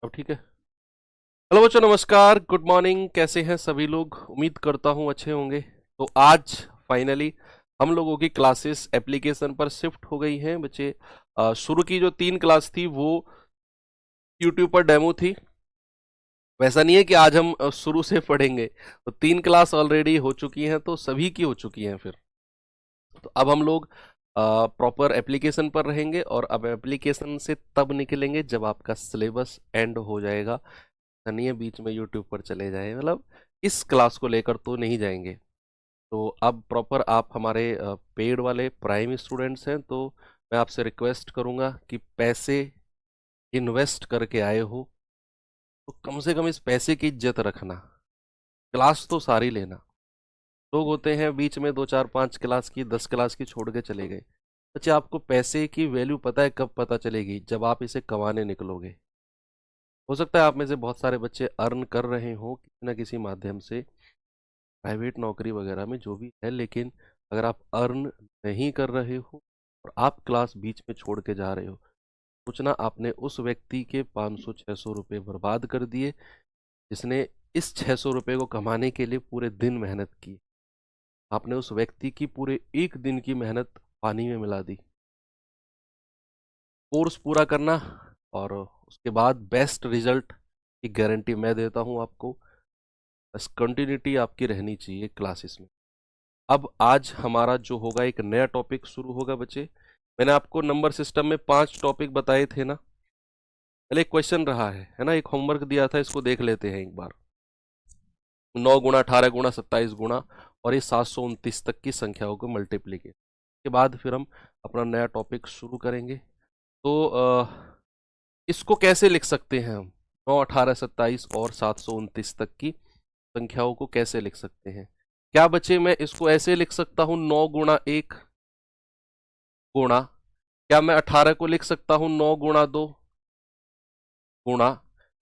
अब ठीक है। हेलो बच्चों, नमस्कार, गुड मॉर्निंग। कैसे हैं सभी लोग? उम्मीद करता हूं अच्छे होंगे। तो आज फाइनली हम लोगों की क्लासेस एप्लीकेशन पर शिफ्ट हो गई हैं बच्चे। शुरू की जो 3 क्लास थी वो यूट्यूब पर डेमो थी। वैसा नहीं है कि आज हम शुरू से पढ़ेंगे। तो 3 क्लास ऑलरेडी हो चुकी हैं, तो सभी की हो चुकी हैं फिर। तो अब हम लोग प्रॉपर एप्लीकेशन पर रहेंगे और अब एप्लीकेशन से तब निकलेंगे जब आपका सिलेबस एंड हो जाएगा। नहीं है बीच में यूट्यूब पर चले जाए, मतलब इस क्लास को लेकर तो नहीं जाएंगे। तो अब प्रॉपर आप हमारे पेड वाले प्राइम स्टूडेंट्स हैं, तो मैं आपसे रिक्वेस्ट करूंगा कि पैसे इन्वेस्ट करके आए हो तो कम से कम इस पैसे की इज्जत रखना। क्लास तो सारी लेना। लोग होते हैं बीच में 2 4 5 क्लास की 10 क्लास की छोड़ के चले गए। अच्छा, आपको पैसे की वैल्यू पता है कब पता चलेगी? जब आप इसे कमाने निकलोगे। हो सकता है आप में से बहुत सारे बच्चे अर्न कर रहे हो किसी ना किसी माध्यम से, प्राइवेट नौकरी वगैरह में जो भी है, लेकिन अगर आप अर्न नहीं कर रहे हो और आप क्लास बीच में छोड़ के जा रहे हो, सोचना आपने उस व्यक्ति के 500 600 रुपये बर्बाद कर दिए जिसने इस 600 रुपये को कमाने के लिए पूरे दिन मेहनत की। आपने उस व्यक्ति की पूरे एक दिन की मेहनत पानी में मिला दी। कोर्स पूरा करना और उसके बाद बेस्ट रिजल्ट की गारंटी मैं देता हूं आपको। बस कंटिन्यूटी आपकी रहनी चाहिए क्लासेस में। अब आज हमारा जो होगा एक नया टॉपिक शुरू होगा बच्चे। मैंने आपको नंबर सिस्टम में 5 टॉपिक बताए थे ना। पहले एक क्वेश्चन रहा है ना, एक होमवर्क दिया था, इसको देख लेते हैं एक बार। 9 गुणा 18 गुणा 27 गुणा और ये 729 तक की संख्याओं को मल्टीप्लीकेट के बाद फिर हम अपना नया टॉपिक शुरू करेंगे। तो इसको कैसे लिख सकते हैं हम? 9 18 27 और 729 तक की संख्याओं को कैसे लिख सकते हैं? क्या बच्चे मैं इसको ऐसे लिख सकता हूं 9 गुणा 1 गुणा, क्या मैं 18 को लिख सकता हूं 9 गुणा 2 गुणा,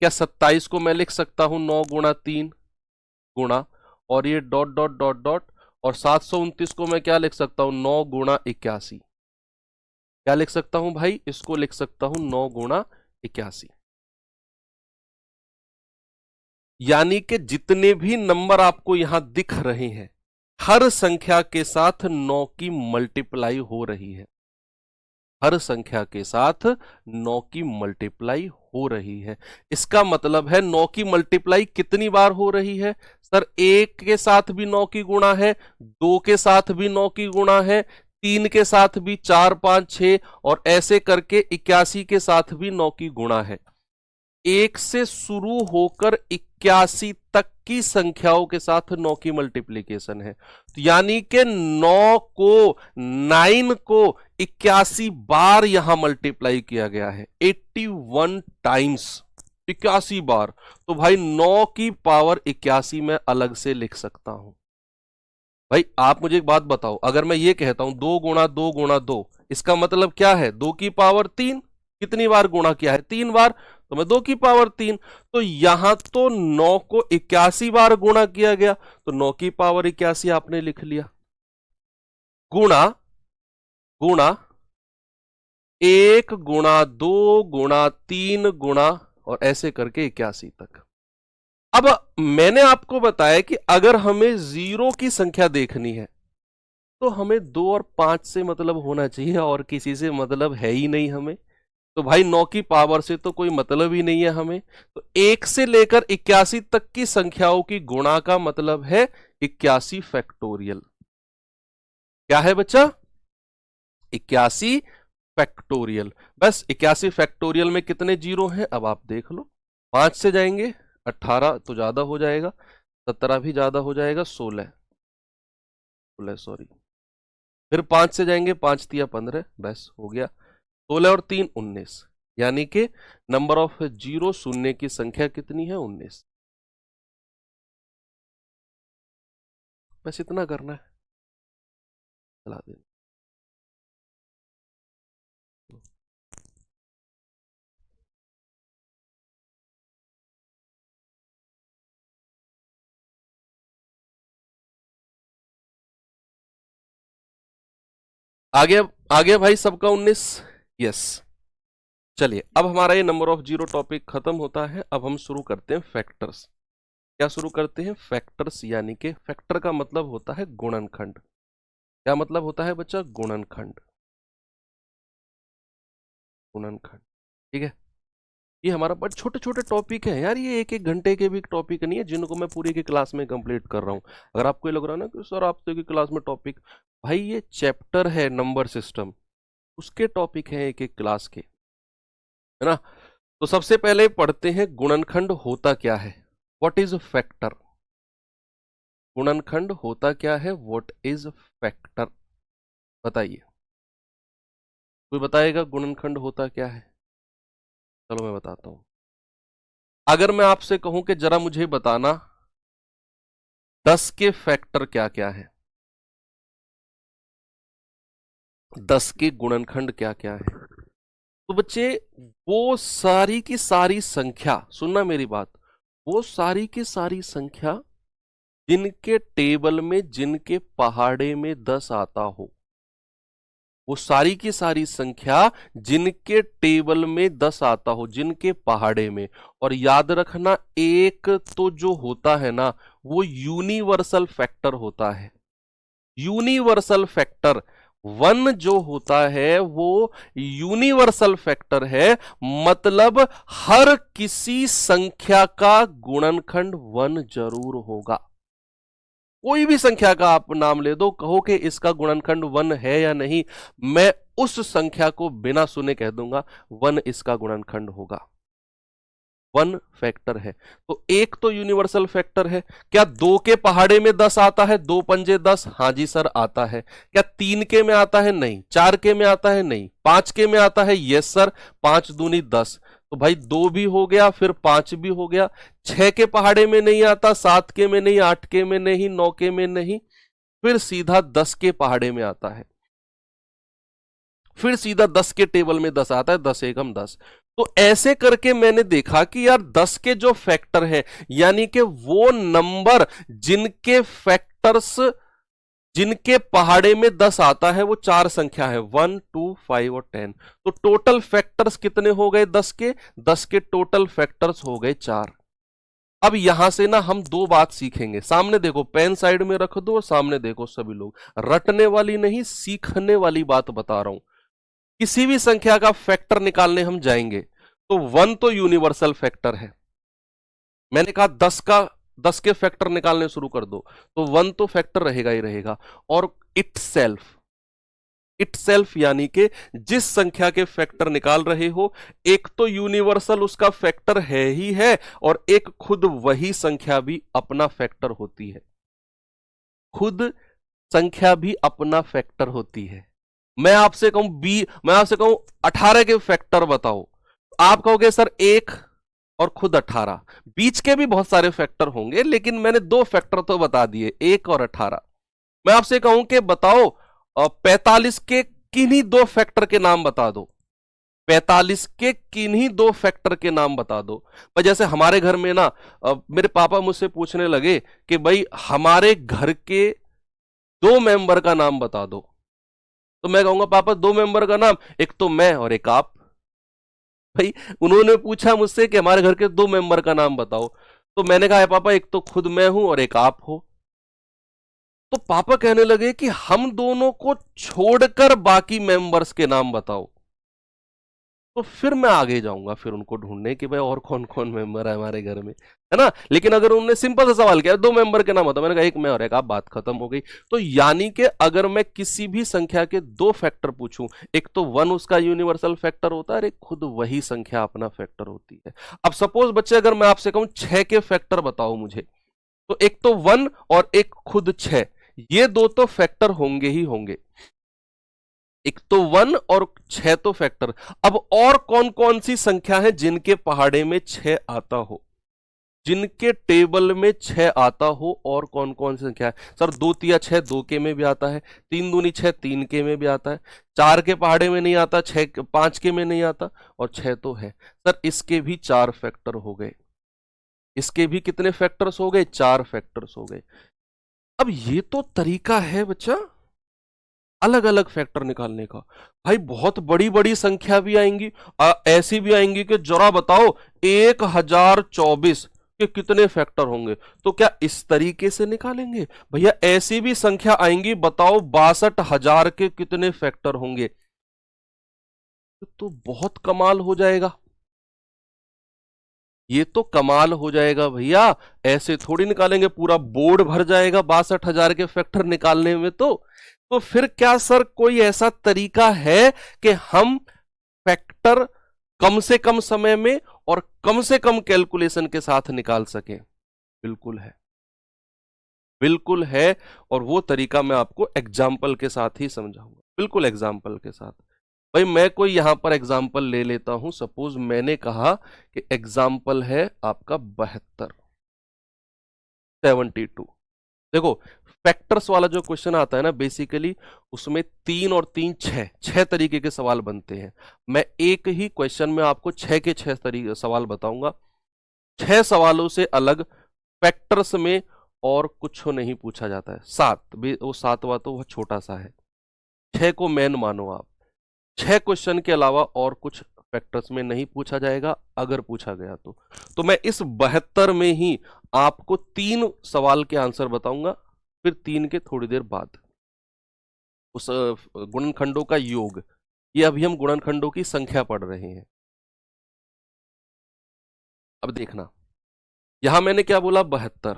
क्या 27 को मैं लिख सकता हूं 9 गुणा 3 गुणा, और ये डॉट डॉट डॉट डॉट, और 729 को मैं क्या लिख सकता हूं 9 गुणा 81। क्या लिख सकता हूं भाई? इसको लिख सकता हूं 9 गुणा 81। यानी कि जितने भी नंबर आपको यहां दिख रहे हैं, हर संख्या के साथ 9 की मल्टीप्लाई हो रही है। हर संख्या के साथ 9 की मल्टीप्लाई हो रही है। इसका मतलब है 9 की मल्टीप्लाई कितनी बार हो रही है? सर, 1 के साथ भी 9 की गुणा है, 2 के साथ भी 9 की गुणा है, 3 के साथ भी, 4 5 6 और ऐसे करके 81 के साथ भी 9 की गुणा है। 1 से शुरू होकर 81 तक की संख्याओं के साथ 9 की मल्टीप्लीकेशन है। तो यानी कि 9 को 9 को 81 बार यहां मल्टीप्लाई किया गया है, 81 टाइम्स, 81 बार। तो भाई 9 की पावर 81 में अलग से लिख सकता हूं। भाई आप मुझे एक बात बताओ, अगर मैं ये कहता हूं 2 गुणा 2 गुणा 2, इसका मतलब क्या है? 2 की पावर 3। कितनी बार गुणा किया है? 3 बार। तो मैं 2 की पावर 3। तो यहां तो 9 को 81 बार गुणा किया गया, तो 9 की पावर 81 आपने लिख लिया। गुणा गुणा 1 गुणा 2 गुणा 3 गुणा, और ऐसे करके 81 तक। अब मैंने आपको बताया कि अगर हमें जीरो की संख्या देखनी है तो हमें 2 और 5 से मतलब होना चाहिए, और किसी से मतलब है ही नहीं हमें। तो भाई 9 की पावर से तो कोई मतलब ही नहीं है हमें। तो 1 से लेकर 81 तक की संख्याओं की गुणा का मतलब है 81 फैक्टोरियल। क्या है बच्चा? 81 फैक्टोरियल। बस 81 फैक्टोरियल में कितने जीरो हैं अब आप देख लो। 5 से जाएंगे 18 तो ज्यादा हो जाएगा, 17 भी ज्यादा हो जाएगा, 16 16 सॉरी, फिर 5 से जाएंगे 5 तिया 15, बस हो गया। 16 और 3 19, यानी कि नंबर ऑफ जीरो, शून्य की संख्या कितनी है? 19। बस इतना करना है, चला देना। आ गया भाई सबका 19? यस। चलिए, अब हमारा ये नंबर ऑफ जीरो टॉपिक खत्म होता है। अब हम शुरू करते हैं फैक्टर्स। क्या शुरू करते हैं? फैक्टर्स, यानी कि फैक्टर का मतलब होता है गुणनखंड। क्या मतलब होता है बच्चा? गुणनखंड। गुणनखंड, ठीक है। ये हमारा बट छोटे छोटे टॉपिक है यार, ये एक एक घंटे के भी टॉपिक नहीं है जिनको मैं पूरी की क्लास में कंप्लीट कर रहा हूँ। अगर आपको ये लग रहा है ना कि सर आपसे की क्लास में टॉपिक, भाई ये चैप्टर है नंबर सिस्टम, उसके टॉपिक है एक एक क्लास के, है ना। तो सबसे पहले पढ़ते हैं गुणनखंड होता क्या है। What is factor? गुणनखंड होता क्या है? What is factor? बताइए, कोई बताएगा गुणनखंड होता क्या है? चलो मैं बताता हूं। अगर मैं आपसे कहूं कि जरा मुझे बताना 10 के फैक्टर क्या क्या है, 10 के गुणनखंड क्या क्या है, तो बच्चे वो सारी की सारी संख्या, सुनना मेरी बात, वो सारी की सारी संख्या जिनके टेबल में, जिनके पहाड़े में 10 आता हो, वो सारी की सारी संख्या जिनके टेबल में 10 आता हो, जिनके पहाड़े में। और याद रखना, एक तो जो होता है ना वो यूनिवर्सल फैक्टर होता है। यूनिवर्सल फैक्टर वन जो होता है वो यूनिवर्सल फैक्टर है, मतलब हर किसी संख्या का गुणनखंड वन जरूर होगा। कोई भी संख्या का आप नाम ले दो, कहो कि इसका गुणनखंड वन है या नहीं, मैं उस संख्या को बिना सुने कह दूंगा वन इसका गुणनखंड होगा। वन फैक्टर है। तो एक तो यूनिवर्सल फैक्टर है। क्या दो के पहाड़े में 10 आता है? दो पंजे 10, हाँ जी सर आता है। क्या तीन के में आता है? नहीं। चार के में आता है? नहीं। पांच के में आता है? यस सर, पांच दूनी 10। तो भाई दो भी हो गया, फिर पांच भी हो गया। छह के पहाड़े में नहीं आता, सात के में नहीं, आठ के में नहीं, नौ के में नहीं, फिर सीधा 10 के पहाड़े में आता है। फिर सीधा 10 के टेबल में 10 आता है, 10 एकम 10। तो ऐसे करके मैंने देखा कि यार 10 के जो फैक्टर है, यानी कि वो नंबर जिनके फैक्टर्स, जिनके पहाड़े में 10 आता है, वो चार संख्या है, 1, 2, 5 और 10। तो टोटल फैक्टर्स कितने हो गए 10 के? 10 के टोटल फैक्टर्स हो गए 4। अब यहां से ना हम दो बात सीखेंगे। सामने देखो, पेन साइड में रख दो, सामने देखो सभी लोग, रटने वाली नहीं सीखने वाली बात बता रहा हूं। किसी भी संख्या का फैक्टर निकालने हम जाएंगे तो वन तो यूनिवर्सल फैक्टर है। मैंने कहा 10 के फैक्टर निकालने शुरू कर दो तो वन तो फैक्टर रहेगा ही रहेगा। और इटसेल्फ यानी कि जिस संख्या के फैक्टर निकाल रहे हो, एक तो यूनिवर्सल उसका फैक्टर है ही है, और एक खुद वही संख्या भी अपना फैक्टर होती है। खुद संख्या भी अपना फैक्टर होती है। मैं आपसे कहूं 18 के फैक्टर बताओ, आप कहोगे सर एक और खुद 18। बीच के भी बहुत सारे फैक्टर होंगे, लेकिन मैंने दो फैक्टर तो बता दिए, एक और 18। मैं आपसे कहूं कि बताओ 45 के किन्हीं दो फैक्टर के नाम बता दो, 45 के किन्हीं दो फैक्टर के नाम बता दो। पर जैसे हमारे घर में ना, मेरे पापा मुझसे पूछने लगे कि भाई हमारे घर के दो मेंबर का नाम बता दो, तो मैं कहूंगा पापा दो मेंबर का नाम, एक तो मैं और एक आप। भाई उन्होंने पूछा मुझसे कि हमारे घर के दो मेंबर का नाम बताओ, तो मैंने कहा है पापा एक तो खुद मैं हूं और एक आप हो। तो पापा कहने लगे कि हम दोनों को छोड़कर बाकी मेंबर्स के नाम बताओ। तो फिर मैं आगे जाऊंगा फिर उनको ढूंढने कि भाई और कौन कौन मेंबर है हमारे घर में, है ना। लेकिन अगर उन्होंने सिंपल सा सवाल किया दो मेंबर के नाम बताओ, मैंने कहा एक मैं और एक आप, बात खत्म हो गई। तो यानी कि अगर मैं किसी भी संख्या के दो फैक्टर पूछूं, एक तो वन उसका यूनिवर्सल फैक्टर होता है और एक खुद वही संख्या अपना फैक्टर होती है। अब सपोज बच्चे अगर मैं आपसे कहूं 6 के फैक्टर बताओ मुझे, तो एक तो वन और एक खुद 6, ये दो तो फैक्टर होंगे ही होंगे। एक तो वन और 6 तो फैक्टर। अब और कौन कौन सी संख्या है जिनके पहाड़े में 6 आता हो, जिनके टेबल में 6 आता हो, और कौन कौन सी संख्या है? सर दो तिया 6 दो के में भी आता है, तीन दूनी 6 तीन के में भी आता है, चार के पहाड़े में नहीं आता, 6 5 के में नहीं आता, और 6 तो है। सर इसके भी 4 फैक्टर हो गए। इसके भी कितने फैक्टर्स हो गए? 4 फैक्टर्स हो गए। अब ये तो तरीका है बच्चा, अलग अलग फैक्टर निकालने का। भाई बहुत बड़ी बड़ी संख्या भी आएंगी, ऐसी भी आएंगी कि जरा बताओ 1024 के कितने फैक्टर होंगे, तो क्या इस तरीके से निकालेंगे? भैया ऐसी भी संख्या आएंगी, बताओ 62,000 के कितने फैक्टर होंगे, तो बहुत कमाल हो जाएगा। ये तो कमाल हो जाएगा भैया, ऐसे थोड़ी निकालेंगे, पूरा बोर्ड भर जाएगा 62,000 के फैक्टर निकालने में। तो फिर क्या सर कोई ऐसा तरीका है कि हम फैक्टर कम से कम समय में और कम से कम कैलकुलेशन के साथ निकाल सकें? बिल्कुल है, बिल्कुल है। और वो तरीका मैं आपको एग्जाम्पल के साथ ही समझाऊंगा, बिल्कुल एग्जाम्पल के साथ। भाई मैं कोई यहां पर एग्जाम्पल ले लेता हूं, सपोज मैंने कहा कि एग्जाम्पल है आपका 72। देखो फैक्टर्स वाला जो क्वेश्चन आता है ना, बेसिकली उसमें 3 और 3 छह तरीके के सवाल बनते हैं। मैं एक ही क्वेश्चन में आपको 6 के 6 तरीके सवाल बताऊंगा। 6 सवालों से अलग फैक्टर्स में और कुछ नहीं पूछा जाता है। 7, वो 7वां तो वह छोटा सा है, 6 को मेन मानो आप। 6 क्वेश्चन के अलावा और कुछ फैक्टर्स में नहीं पूछा जाएगा, अगर पूछा गया तो मैं इस 72 में ही आपको 3 सवाल के आंसर बताऊंगा, फिर 3 के थोड़ी देर बाद उस गुणनखंडों का योग। ये अभी हम गुणनखंडों की संख्या पढ़ रहे हैं। अब देखना, यहां मैंने क्या बोला 72,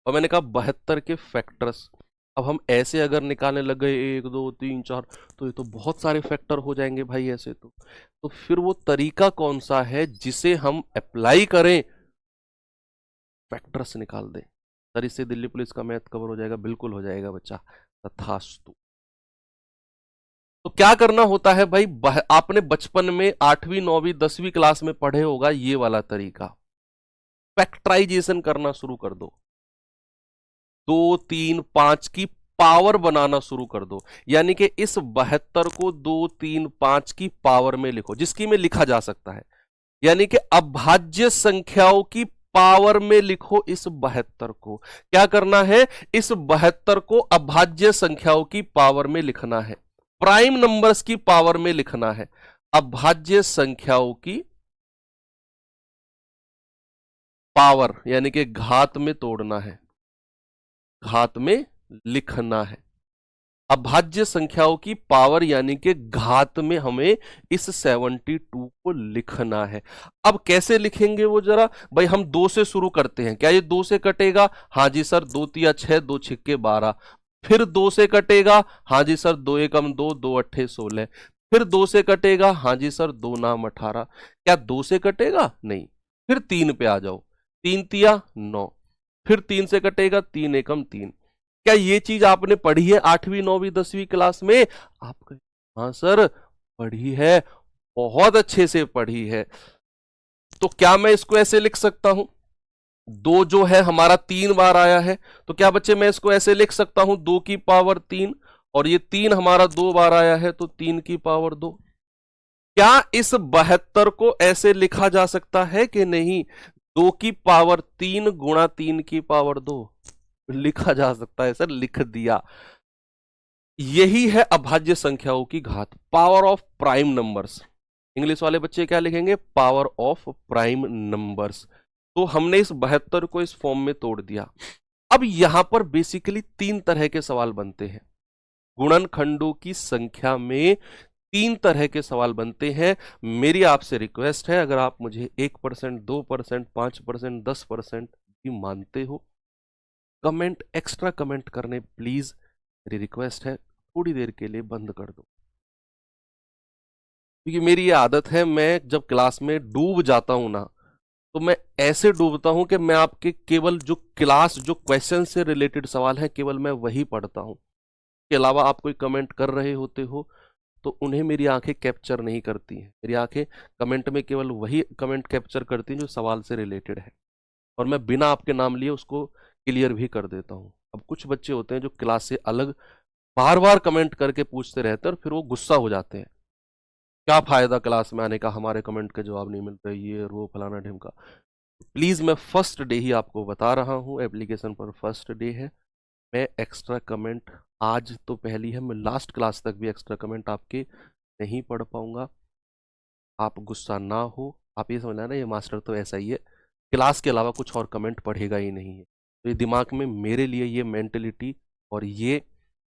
और मैंने कहा 72 के फैक्टर्स। अब हम ऐसे अगर निकालने लग गए 1 2 3 4, तो ये तो बहुत सारे फैक्टर हो जाएंगे भाई ऐसे। तो फिर वो तरीका कौन सा है जिसे हम अप्लाई करें, फैक्टर्स निकाल दें? सर इससे दिल्ली पुलिस का मैथ कवर हो जाएगा? बिल्कुल हो जाएगा बच्चा, तथास्तु। तो क्या करना होता है भाई, आपने बचपन में 8वीं 9वीं 10वीं क्लास में पढ़े होगा ये वाला तरीका। फैक्टराइजेशन करना शुरू कर दो, 2 3 5 की पावर बनाना शुरू कर दो। यानी कि इस 72 को 2 3 5 की पावर में लिखो, जिसकी में लिखा जा सकता है। यानी कि अभाज्य संख्याओं की पावर में लिखो इस 72 को। क्या करना है, इस 72 को अभाज्य संख्याओं की पावर में लिखना है, प्राइम नंबर्स की पावर में लिखना है, अभाज्य संख्याओं की पावर, यानी कि घात में तोड़ना है, घात में लिखना है। अभाज्य संख्याओं की पावर यानी कि घात में हमें इस 72 को लिखना है। अब कैसे लिखेंगे वो जरा, भाई हम 2 से शुरू करते हैं। क्या ये 2 से कटेगा? हाँ जी सर, 2 तिया 6, 2 छिक्के 12। फिर 2 से कटेगा? हाँ जी सर, 2 एकम 2, 2 अट्ठे 16। फिर 2 से कटेगा? हाँ जी सर, 2 नाम 18। क्या 2 से कटेगा? नहीं। फिर 3 पे आ जाओ, 3 तिया 9। फिर 3 से कटेगा? 3 एकम 3। क्या ये चीज आपने पढ़ी है 8वीं 9वीं 10वीं क्लास में? आप कहें हाँ सर पढ़ी है, बहुत अच्छे से पढ़ी है। तो क्या मैं इसको ऐसे लिख सकता हूं, 2 जो है हमारा 3 बार आया है, तो क्या बच्चे मैं इसको ऐसे लिख सकता हूं 2 की पावर 3, और ये 3 हमारा 2 बार आया है तो 3 की पावर 2। क्या इस 72 को ऐसे लिखा जा सकता है कि नहीं? 2 की पावर 3 गुणा 3 की पावर 2 लिखा जा सकता है सर, लिख दिया। यही है अभाज्य संख्याओं की घात, power of prime numbers. English वाले बच्चे क्या लिखेंगे? Power of prime numbers. तो हमने इस 72 को इस फॉर्म में तोड़ दिया। अब यहां पर बेसिकली 3 तरह के सवाल बनते हैं, गुणनखंडों की संख्या में 3 तरह के सवाल बनते हैं। मेरी आपसे रिक्वेस्ट है, अगर आप मुझे 1%, 2%, 5%, 10% भी मानते हो, कमेंट, एक्स्ट्रा कमेंट करने प्लीज, मेरी रिक्वेस्ट है, थोड़ी देर के लिए बंद कर दो। क्योंकि मेरी ये आदत है, मैं जब क्लास में डूब जाता हूं ना, तो मैं ऐसे डूबता हूं कि मैं आपके केवल जो क्लास जो क्वेश्चन से रिलेटेड सवाल है केवल मैं वही पढ़ता हूं। के अलावा आप कोई कमेंट कर रहे होते हो तो उन्हें मेरी आंखें कैप्चर नहीं करती हैं। मेरी आंखें कमेंट में केवल वही कमेंट कैप्चर करती हैं जो सवाल से रिलेटेड है, और मैं बिना आपके नाम लिए उसको क्लियर भी कर देता हूं। अब कुछ बच्चे होते हैं जो क्लास से अलग बार बार कमेंट करके पूछते रहते हैं और फिर वो गुस्सा हो जाते हैं, क्या फायदा क्लास में आने का, हमारे कमेंट के जवाब नहीं मिल रहे, ये और वो फलाना ढिमका। प्लीज मैं फर्स्ट डे ही आपको बता रहा हूं, एप्लीकेशन पर फर्स्ट डे है, मैं एक्स्ट्रा कमेंट आज तो पहली है, मैं लास्ट क्लास तक भी एक्स्ट्रा कमेंट आपके नहीं पढ़ पाऊंगा। आप गुस्सा ना हो, आप ये समझना ना, ये मास्टर तो ऐसा ही है, क्लास के अलावा कुछ और कमेंट पढ़ेगा ही नहीं है। तो ये दिमाग में मेरे लिए ये मेंटेलिटी और ये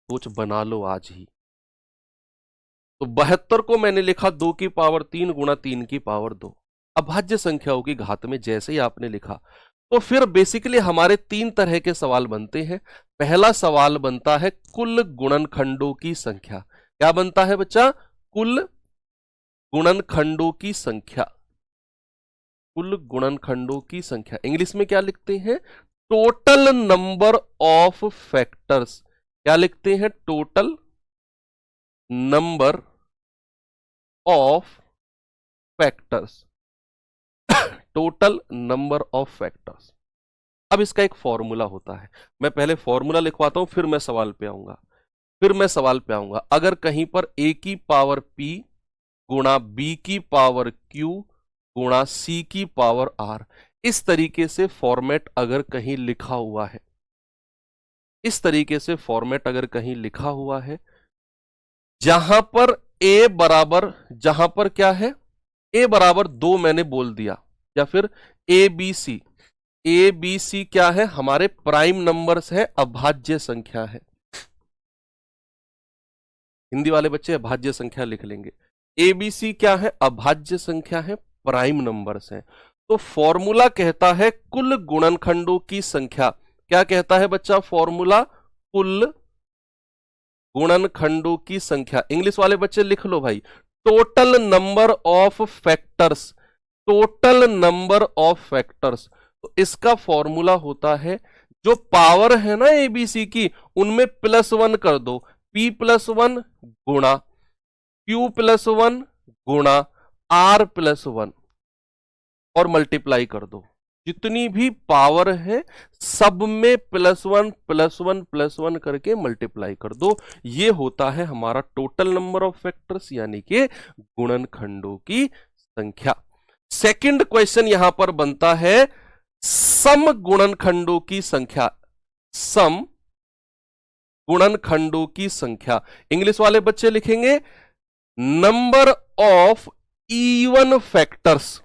सोच बना लो आज ही। तो 72 को मैंने लिखा 2 की पावर 3 गुणा 3 की पावर 2 अभाज्य संख्याओं की घात में। जैसे ही आपने लिखा तो फिर बेसिकली हमारे 3 तरह के सवाल बनते हैं। पहला सवाल बनता है कुल गुणनखंडों की संख्या। क्या बनता है बच्चा? कुल गुणनखंडों की संख्या। कुल गुणनखंडों की संख्या इंग्लिश में क्या लिखते हैं? Total number of factors. क्या लिखते हैं? Total number of factors. Total number of factors. अब इसका एक फॉर्मूला होता है, मैं पहले फॉर्मूला लिखवाता हूं, फिर मैं सवाल पे आऊंगा। अगर कहीं पर a की पावर p गुणा b की पावर q गुणा c की पावर r, इस तरीके से फॉर्मेट अगर कहीं लिखा हुआ है, इस तरीके से फॉर्मेट अगर कहीं लिखा हुआ है, जहां पर जहां पर क्या है, a बराबर 2 मैंने बोल दिया, या फिर ए बी सी क्या है? हमारे प्राइम नंबर्स है, अभाज्य संख्या है। हिंदी वाले बच्चे अभाज्य संख्या लिख लेंगे। ए बी सी क्या है? अभाज्य संख्या है, प्राइम नंबर्स हैं। तो फॉर्मूला कहता है कुल गुणनखंडों की संख्या। क्या कहता है बच्चा फॉर्मूला? कुल गुणनखंडों की संख्या। इंग्लिश वाले बच्चे लिख लो भाई, total number of factors. Total number of factors. तो इसका फॉर्मूला होता है, जो पावर है ना एबीसी की, उनमें +1 कर दो। p+1 गुणा q+1 गुणा r+1 और मल्टीप्लाई कर दो। जितनी भी पावर है सब में +1 करके मल्टीप्लाई कर दो। ये होता है हमारा टोटल नंबर ऑफ फैक्टर्स, यानी कि गुणनखंडों की संख्या। सेकंड क्वेश्चन यहां पर बनता है सम गुणनखंडों की संख्या। सम गुणनखंडों की संख्या। इंग्लिश वाले बच्चे लिखेंगे number of even factors.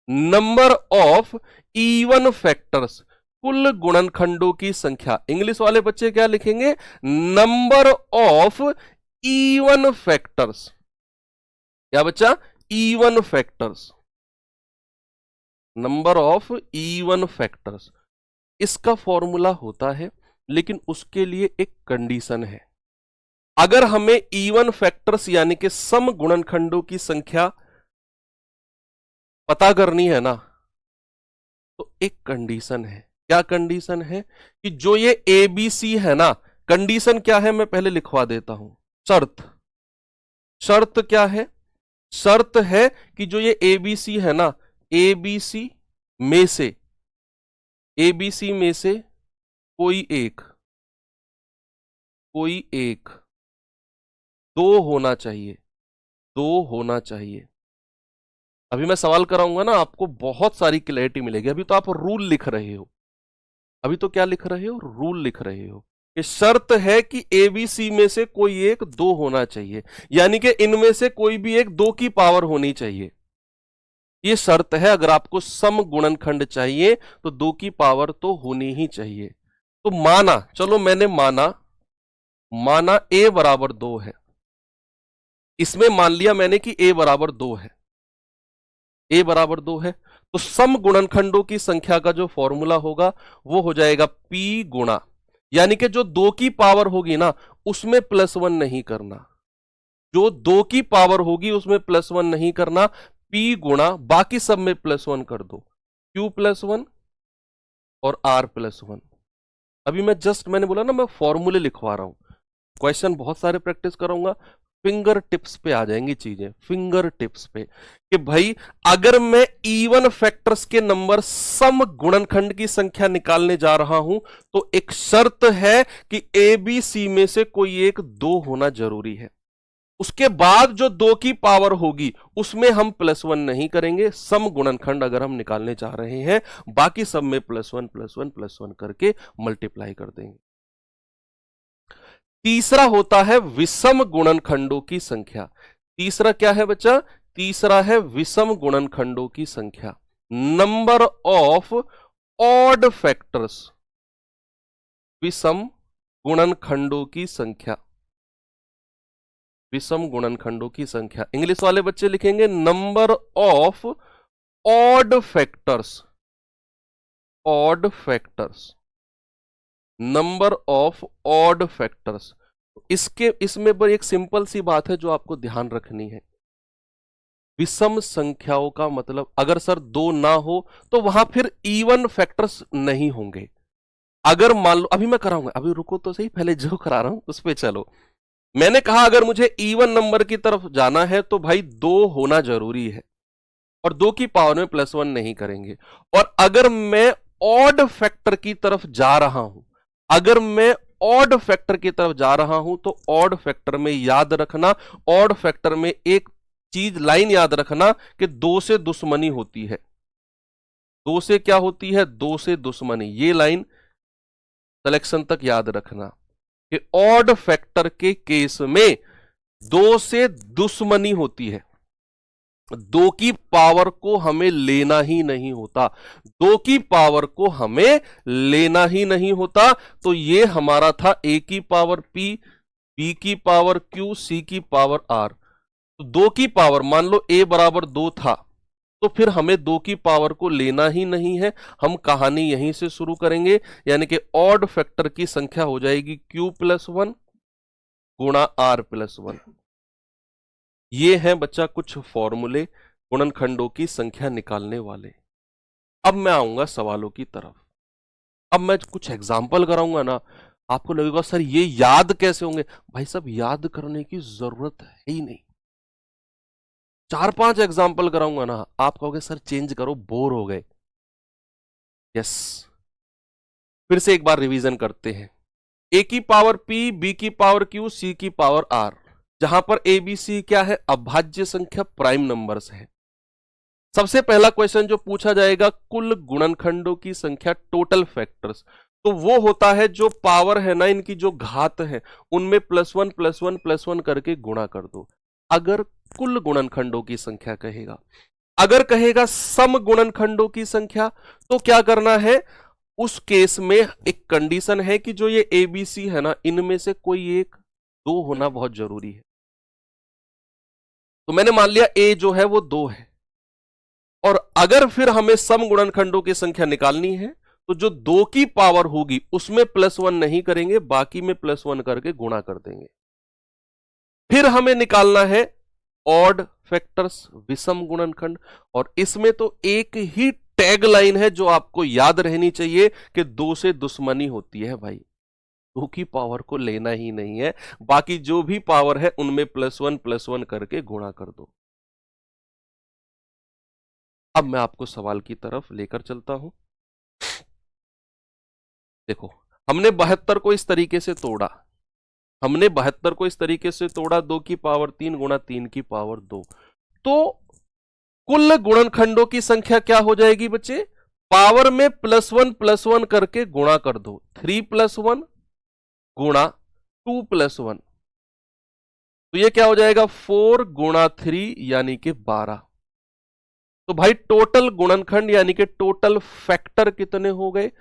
Number of even factors, कुल गुणनखंडों की संख्या। इंग्लिश वाले बच्चे क्या लिखेंगे? Number of even factors. क्या बच्चा? Even factors. Number of even factors, इसका फॉर्मूला होता है, लेकिन उसके लिए एक कंडीशन है। अगर हमें इवन फैक्टर्स यानी कि सम गुणनखंडों की संख्या पता करनी है ना, तो एक कंडीशन है। क्या कंडीशन है? कि जो ये ए बी सी है ना, कंडीशन क्या है मैं पहले लिखवा देता हूं। शर्त क्या है? शर्त है कि जो ये ए बी सी है ना, ए बी सी में से कोई एक 2 होना चाहिए। अभी मैं सवाल कराऊंगा ना, आपको बहुत सारी क्लैरिटी मिलेगी। अभी तो आप रूल लिख रहे हो, अभी तो क्या लिख रहे हो? रूल लिख रहे हो। कि शर्त है कि एबीसी में से कोई एक 2 होना चाहिए, यानी कि इनमें से कोई भी एक 2 की पावर होनी चाहिए। ये शर्त है। अगर आपको सम गुणनखंड चाहिए तो 2 की पावर तो होनी ही चाहिए। तो माना, चलो मैंने माना a बराबर 2 है। इसमें मान लिया मैंने कि a बराबर 2 है। a बराबर 2 है, तो सम गुणनखंडों की संख्या का जो फॉर्मूला होगा वो हो जाएगा p गुणा, यानी कि जो 2 की पावर होगी ना उसमें +1 नहीं करना। जो 2 की पावर होगी उसमें +1 नहीं करना। p गुणा बाकी सब में +1 कर दो, q+1 और r+1। अभी मैंने बोला ना, मैं फॉर्मूले लिखवा रहा हूं। क्वेश्चन बहुत सारे प्रैक्टिस कराऊंगा, फिंगर टिप्स पे आ जाएंगी चीजें, फिंगर टिप्स पे। कि भाई अगर मैं इवन फैक्टर्स के नंबर सम गुणनखंड की संख्या निकालने जा रहा हूं, तो एक शर्त है कि ए बी सी में से कोई एक 2 होना जरूरी है। उसके बाद जो 2 की पावर होगी उसमें हम +1 नहीं करेंगे। सम गुणनखंड अगर हम निकालने जा रहे हैं, बाकी सब में +1 करके मल्टीप्लाई कर देंगे। तीसरा होता है विषम गुणनखंडों की संख्या। तीसरा क्या है बच्चा? तीसरा है विषम गुणनखंडों की संख्या, नंबर ऑफ ऑड फैक्टर्स, विषम गुणनखंडों की संख्या, विषम गुणनखंडों की संख्या। इंग्लिश वाले बच्चे लिखेंगे number of odd factors, odd factors, number of odd factors. इसमें पर एक सिंपल सी बात है जो आपको ध्यान रखनी है। विषम संख्याओं का मतलब अगर सर दो ना हो तो वहां फिर इवन फैक्टर्स नहीं होंगे। अगर मान लो, अभी मैं कराऊंगा, अभी रुको तो सही, पहले जो करा रहा हूं उस पे चलो। मैंने कहा अगर मुझे इवन नंबर की तरफ जाना है तो भाई दो होना जरूरी है, और दो की पावर में +1 नहीं करेंगे। और अगर मैं ऑड फैक्टर की तरफ जा रहा हूं, अगर मैं ऑड फैक्टर की तरफ जा रहा हूं तो ऑड फैक्टर में याद रखना, ऑड फैक्टर में एक चीज लाइन याद रखना कि दो से दुश्मनी होती है। दो से क्या होती है? दो से दुश्मनी। ये लाइन सिलेक्शन तक याद रखना कि ऑड फैक्टर के केस में दो से दुश्मनी होती है। दो की पावर को हमें लेना ही नहीं होता, दो की पावर को हमें लेना ही नहीं होता। तो ये हमारा था a की पावर p, b की पावर q, c की पावर r। तो दो की पावर, मान लो a बराबर 2 था, तो फिर हमें दो की पावर को लेना ही नहीं है। हम कहानी यहीं से शुरू करेंगे, यानी कि ऑड फैक्टर की संख्या हो जाएगी q+1 गुणा r+1। ये हैं बच्चा कुछ फॉर्मूले गुणनखंडों की संख्या निकालने वाले। अब मैं आऊंगा सवालों की तरफ। अब मैं कुछ एग्जाम्पल कराऊंगा ना, आपको लगेगा सर ये याद कैसे होंगे? भाई साहब याद करने की जरूरत है ही नहीं। 4-5 एग्जाम्पल कराऊंगा ना, आप कहोगे सर चेंज करो, बोर हो गए। यस, फिर से एक बार रिवीजन करते हैं। a की पावर p, b की पावर q, c की पावर r, जहां पर a b c क्या है? अभाज्य संख्या, प्राइम नंबर्स है। सबसे पहला क्वेश्चन जो पूछा जाएगा, कुल गुणनखंडों की संख्या, टोटल फैक्टर्स। तो वो होता है जो पावर है ना, इनकी जो घात है, उनमें +1 +1 +1 करके गुणा कर दो। अगर कुल गुणनखंडों की संख्या कहेगा, अगर कहेगा सम गुणनखंडों की संख्या, तो क्या करना है? उस केस में एक कंडीशन है कि जो ये ए बी सी है ना, इनमें से कोई एक दो होना बहुत जरूरी है। तो मैंने मान लिया ए जो है वो 2 है, और अगर फिर हमें सम गुणनखंडों की संख्या निकालनी है तो जो 2 की पावर होगी उसमें +1 नहीं करेंगे, बाकी में +1 करके गुणा कर देंगे। फिर हमें निकालना है ऑड फैक्टर्स, विषम गुणनखंड। और इसमें तो एक ही टैग लाइन है जो आपको याद रहनी चाहिए कि 2 से दुश्मनी होती है भाई, 2 की पावर को लेना ही नहीं है, बाकी जो भी पावर है उनमें +1 +1 करके गुणा कर दो। अब मैं आपको सवाल की तरफ लेकर चलता हूं। देखो, हमने 72 को इस तरीके से तोड़ा, हमने 72 को इस तरीके से तोड़ा, 2 की पावर 3 गुणा 3 की पावर 2। तो कुल गुणनखंडों की संख्या क्या हो जाएगी बच्चे? पावर में +1 +1 करके गुणा कर दो। 3 + 1 गुणा 2 + 1, तो ये क्या हो जाएगा? 4 गुणा 3 यानी कि 12। तो भाई टोटल गुणनखंड यानी कि टोटल फैक्टर कितने हो गए?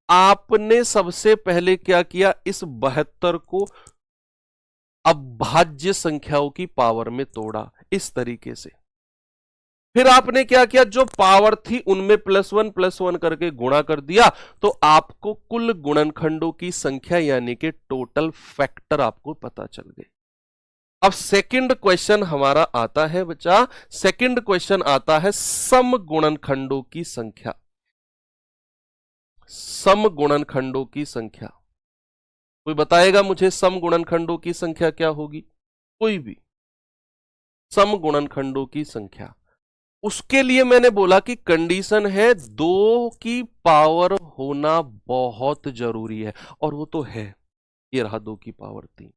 आपने सबसे पहले क्या किया? इस 72 को अभाज्य संख्याओं की पावर में तोड़ा इस तरीके से। फिर आपने क्या किया? जो पावर थी उनमें +1 +1 करके गुणा कर दिया, तो आपको कुल गुणनखंडों की संख्या यानी कि टोटल फैक्टर आपको पता चल गए। अब सेकंड क्वेश्चन हमारा आता है बच्चा, सेकंड क्वेश्चन आता है सम गुणनखंडों की संख्या। सम गुणनखंडों की संख्या, कोई बताएगा मुझे सम गुणनखंडों की संख्या क्या होगी? कोई भी? सम गुणनखंडों की संख्या, उसके लिए मैंने बोला कि कंडीशन है 2 की पावर होना बहुत जरूरी है, और वो तो है। ये रहा 2 की पावर 3।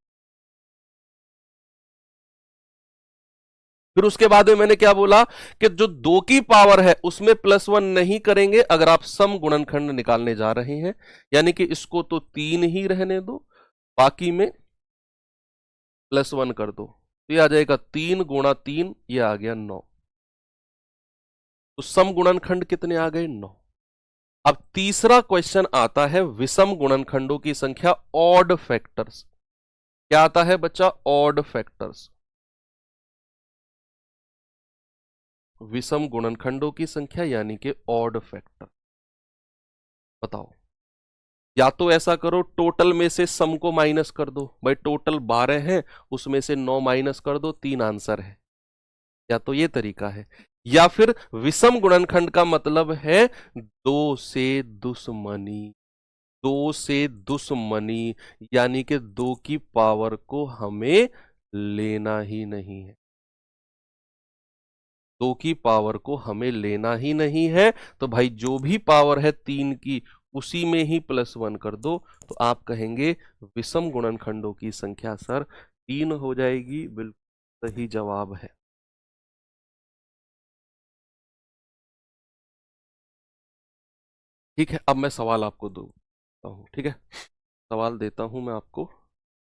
फिर उसके बाद में मैंने क्या बोला कि जो 2 की पावर है उसमें +1 नहीं करेंगे अगर आप सम गुणनखंड निकालने जा रहे हैं, यानी कि इसको तो 3 ही रहने दो, बाकी में +1 कर दो तो ये आ जाएगा 3 × 3, ये आ गया 9। तो सम गुणनखंड कितने आ गए? 9। अब तीसरा क्वेश्चन आता है विषम गुणनखंडों की संख्या, ऑड फैक्टर्स। क्या आता है बच्चा? Odd factors. विषम गुणनखंडों की संख्या यानी कि ऑड फैक्टर। बताओ, या तो ऐसा करो टोटल में से सम को माइनस कर दो, भाई टोटल 12 है उसमें से 9 माइनस कर दो, 3 आंसर है। या तो ये तरीका है, या फिर विषम गुणनखंड का मतलब है दो से दुश्मनी। दो से दुश्मनी यानी कि 2 की पावर को हमें लेना ही नहीं है। 2 की पावर को हमें लेना ही नहीं है, तो भाई जो भी पावर है 3 की उसी में ही +1 कर दो, तो आप कहेंगे विषम गुणनखंडों की संख्या सर 3 हो जाएगी। बिल्कुल सही जवाब है। ठीक है, अब मैं सवाल आपको दूंगा हूं, ठीक है? सवाल देता हूं मैं आपको,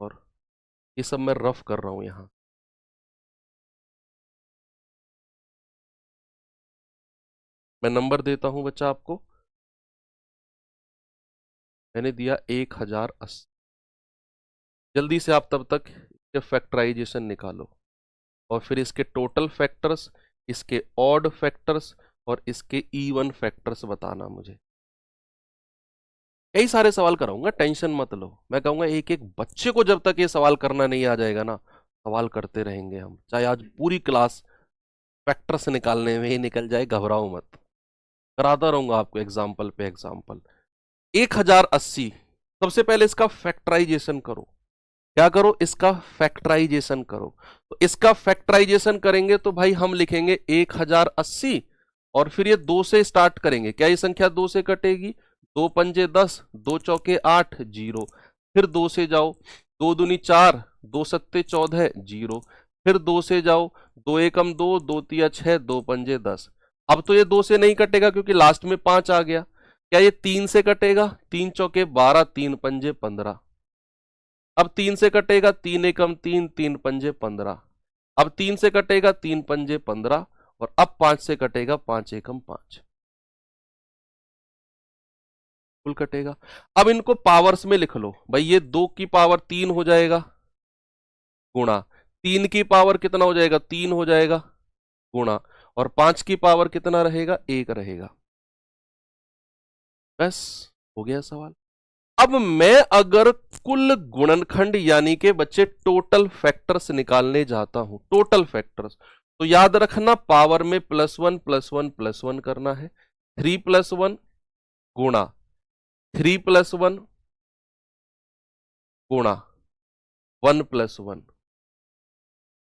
और ये सब मैं रफ कर रहा हूं यहां। मैं नंबर देता हूं बच्चा आपको, मैंने दिया 1080। जल्दी से आप तब तक इसके फैक्टराइजेशन निकालो, और फिर इसके टोटल फैक्टर्स, इसके ऑड फैक्टर्स और इसके इवन फैक्टर्स बताना मुझे। कई सारे सवाल कराऊंगा, टेंशन मत लो। मैं कहूंगा एक एक बच्चे को जब तक ये सवाल करना नहीं आ जाएगा ना, सवाल करते रहेंगे हम, चाहे आज पूरी क्लास फैक्टर्स निकालने में ही निकल जाए, घबराओ मत। कराता रहूंगा आपको एग्जाम्पल पे एग्जाम्पल। 1080, सबसे पहले इसका फैक्टराइजेशन करो। क्या करो? इसका फैक्टराइजेशन करो। तो इसका फैक्टराइजेशन करेंगे तो भाई हम लिखेंगे 1080, और फिर ये 2 से स्टार्ट करेंगे। क्या ये संख्या 2 से कटेगी? 2 पंजे 10, 2 चौके 8, 0। फिर 2 से जाओ, 2 दूनी 4, 2 सत्ते 14, 0। फिर 2 से जाओ, 2 एकम 2, 2 तिया 6, 2 पंजे 10। अब तो ये 2 से नहीं कटेगा क्योंकि लास्ट में 5 आ गया। क्या ये 3 से कटेगा? 3 चौके 12, 3 पंजे 15। अब 3 से कटेगा, 3 एकम 3, 3 पंजे 15। अब 3 से कटेगा, 3 पंजे 15। और अब 5 से कटेगा, 5 एकम 5। कुल कटेगा। अब इनको पावर्स में लिख लो भाई, ये 2 की पावर 3 हो जाएगा, गुणा 3 की पावर कितना हो जाएगा? 3 हो जाएगा, गुणा, और 5 की पावर कितना रहेगा? 1 रहेगा। बस, हो गया सवाल। अब मैं अगर कुल गुणनखंड यानी कि बच्चे टोटल फैक्टर्स निकालने जाता हूं, टोटल फैक्टर्स, तो याद रखना पावर में +1 +1 +1 करना है। 3+1 गुणा 3+1 गुणा 1+1,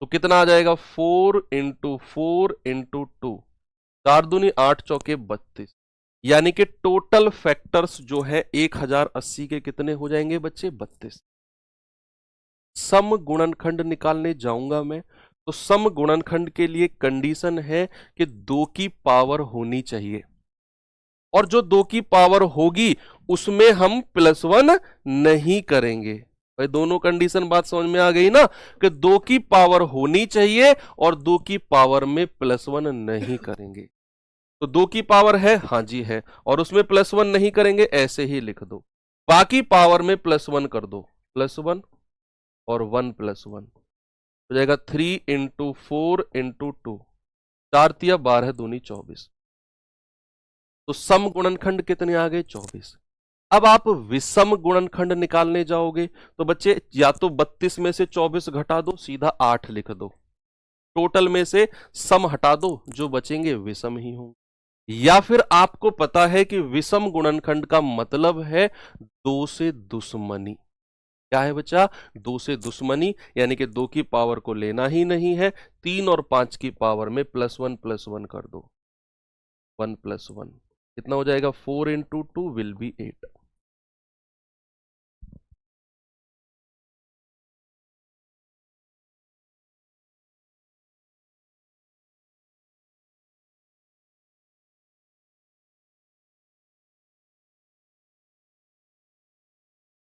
तो कितना आ जाएगा? 4 × 4 × 2, 4 दूनी 8 चौके 32। यानी कि टोटल फैक्टर्स जो है 1080 के कितने हो जाएंगे बच्चे? 32। सम गुणनखंड निकालने जाऊंगा मैं, तो सम गुणनखंड के लिए कंडीशन है कि 2 की पावर होनी चाहिए, और जो 2 की पावर होगी उसमें हम +1 नहीं करेंगे। भाई दोनों कंडीशन बात समझ में आ गई ना, कि 2 की पावर होनी चाहिए और 2 की पावर में +1 नहीं करेंगे। तो 2 की पावर है, हाँ जी है, और उसमें +1 नहीं करेंगे, ऐसे ही लिख दो। बाकी पावर में +1 कर दो, +1 और 1+1 हो जाएगा। 3 × 4 × 2, 4 तिया 12 दूनी 24। तो सम गुणनखंड कितने आ गए? 24। अब आप विषम गुणनखंड निकालने जाओगे तो बच्चे या तो 32 में से 24 घटा दो, सीधा 8 लिख दो। टोटल में से सम हटा दो, जो बचेंगे विषम ही होंगे। या फिर आपको पता है कि विषम गुणनखंड का मतलब है 2 से दुश्मनी। क्या है बच्चा? 2 से दुश्मनी, यानी कि 2 की पावर को लेना ही नहीं है। 3 और 5 की पावर में +1 कर दो, 1+1 कितना हो जाएगा? 4 × 2 विल बी 8।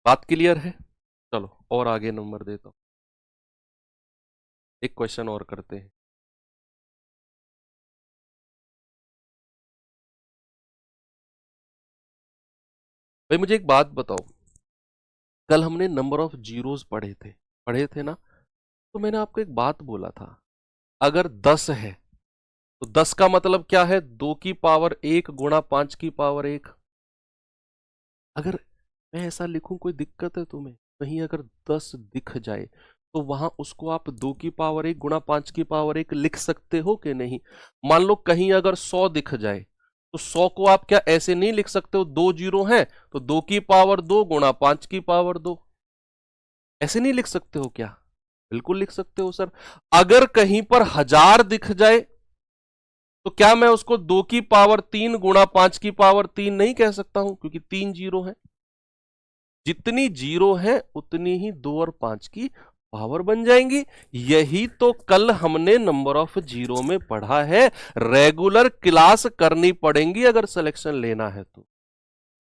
बात क्लियर है? चलो और आगे नंबर देता हूं। एक क्वेश्चन और करते हैं। भाई मुझे एक बात बताओ, कल हमने नंबर ऑफ जीरोस पढ़े थे ना? तो मैंने आपको एक बात बोला था, अगर 10 है तो 10 का मतलब क्या है? 2 की पावर 1 गुणा 5 की पावर 1। अगर मैं ऐसा लिखूं, कोई दिक्कत है तुम्हें? कहीं अगर 10 दिख जाए तो वहां उसको आप 2 की पावर 1 गुणा 5 की पावर 1 लिख सकते हो कि नहीं? मान लो कहीं अगर 100 दिख जाए तो 100 को आप क्या ऐसे नहीं लिख सकते हो? 2 जीरो है तो 2 की पावर 2 गुणा 5 की पावर 2, ऐसे नहीं लिख सकते हो क्या? बिल्कुल लिख सकते हो सर। अगर कहीं पर 1000 दिख जाए तो क्या मैं उसको 2 की पावर 3 गुणा 5 की पावर 3 नहीं कह सकता हूं? क्योंकि 3 जीरो है, जितनी जीरो है उतनी ही 2 और 5 की पावर बन जाएंगी। यही तो कल हमने नंबर ऑफ जीरो में पढ़ा है। रेगुलर क्लास करनी पड़ेंगी अगर सिलेक्शन लेना है तो,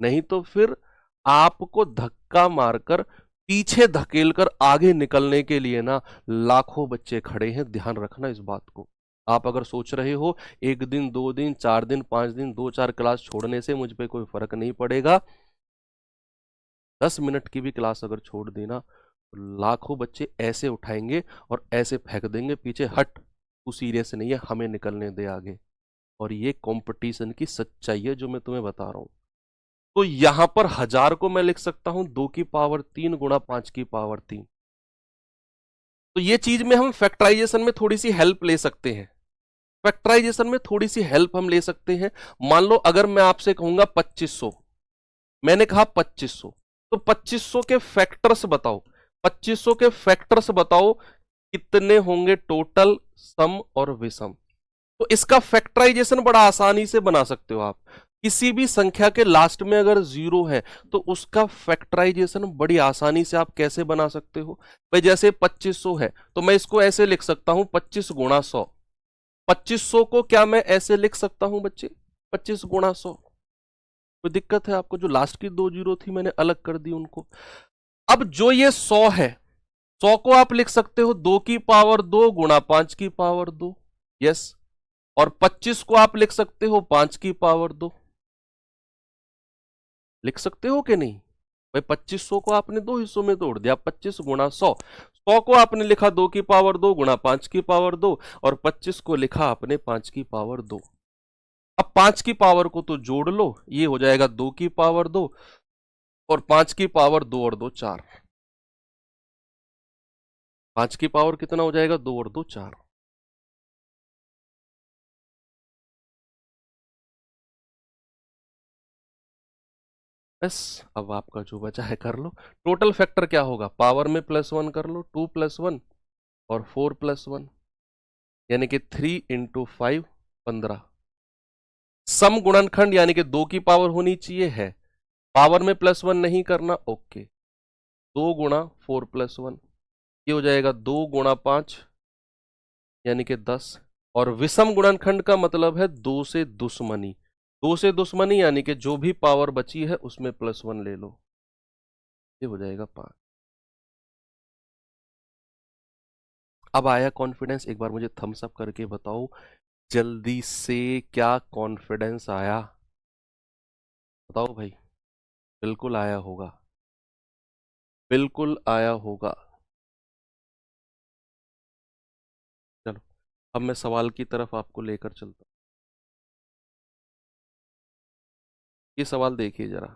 नहीं तो फिर आपको धक्का मारकर पीछे धकेलकर आगे निकलने के लिए ना लाखों बच्चे खड़े हैं। ध्यान रखना इस बात को। आप अगर सोच रहे हो एक दिन, 2 दिन, 4 दिन, 5 दिन, 2-4 क्लास छोड़ने से मुझ पे कोई फर्क नहीं पड़ेगा, 10 मिनट की भी क्लास अगर छोड़ देना तो लाखों बच्चे ऐसे उठाएंगे और ऐसे फेंक देंगे पीछे, हट तू सीरियस नहीं है, हमें निकलने दे आगे। और ये कंपटीशन की सच्चाई है जो मैं तुम्हें बता रहा हूं। तो यहां पर 1000 को मैं लिख सकता हूं 2 की पावर 3 गुणा 5 की पावर 3। तो ये चीज में हम फैक्टराइजेशन में थोड़ी सी हेल्प ले सकते हैं। फैक्टराइजेशन में थोड़ी सी हेल्प हम ले सकते हैं। मान लो अगर मैं आपसे कहूंगा 2500, मैंने कहा 2500, तो 2500 के फैक्टर्स बताओ, 2500 के फैक्टर्स बताओ कितने होंगे टोटल, सम और विषम। तो इसका फैक्टराइजेशन बड़ा आसानी से बना सकते हो आप। किसी भी संख्या के लास्ट में अगर जीरो है तो उसका फैक्टराइजेशन बड़ी आसानी से आप कैसे बना सकते हो? भाई जैसे 2500 है तो मैं इसको ऐसे लिख सकता हूं 25 गुणा 100। 2500 को क्या मैं ऐसे लिख सकता हूं बच्चे? 25 गुणा 100। कोई दिक्कत है आपको? जो लास्ट की 2 जीरो थी मैंने अलग कर दी उनको। अब जो ये 100 है, 100 को आप लिख सकते हो 2 की पावर 2 गुणा 5 की पावर 2। यस। और 25 को आप लिख सकते हो 5 की पावर 2। लिख सकते हो कि नहीं? भाई 2500 को आपने दो हिस्सों में तोड़ दिया, 25 गुणा 100। 100 को आपने लिखा 2 की पावर 2 गुणा 5 की पावर 2, और 25 को लिखा आपने 5 की पावर 2। अब 5 की पावर को तो जोड़ लो, ये हो जाएगा 2 की पावर 2 और 5 की पावर 2 और 2 4। 5 की पावर कितना हो जाएगा? 2 और 2 4। बस अब आपका जो बचा है कर लो। टोटल फैक्टर क्या होगा? पावर में +1 कर लो, 2 + 1 और 4 + 1, यानी कि 3 × 5 15। सम गुणनखंड यानी कि 2 की पावर होनी चाहिए है, पावर में +1 नहीं करना। ओके, 2 गुणा 4 + 1, ये हो जाएगा 2 गुणा 5 यानी कि 10। और विषम गुणनखंड का मतलब है 2 से दुश्मनी। 2 से दुश्मनी यानी कि जो भी पावर बची है उसमें +1 ले लो, ये हो जाएगा 5। अब आया कॉन्फिडेंस? एक बार मुझे थम्स अप करके बताओ जल्दी से, क्या कॉन्फिडेंस आया? बताओ भाई। बिल्कुल आया होगा, बिल्कुल आया होगा। चलो अब मैं सवाल की तरफ आपको लेकर चलता हूं। ये सवाल देखिए जरा,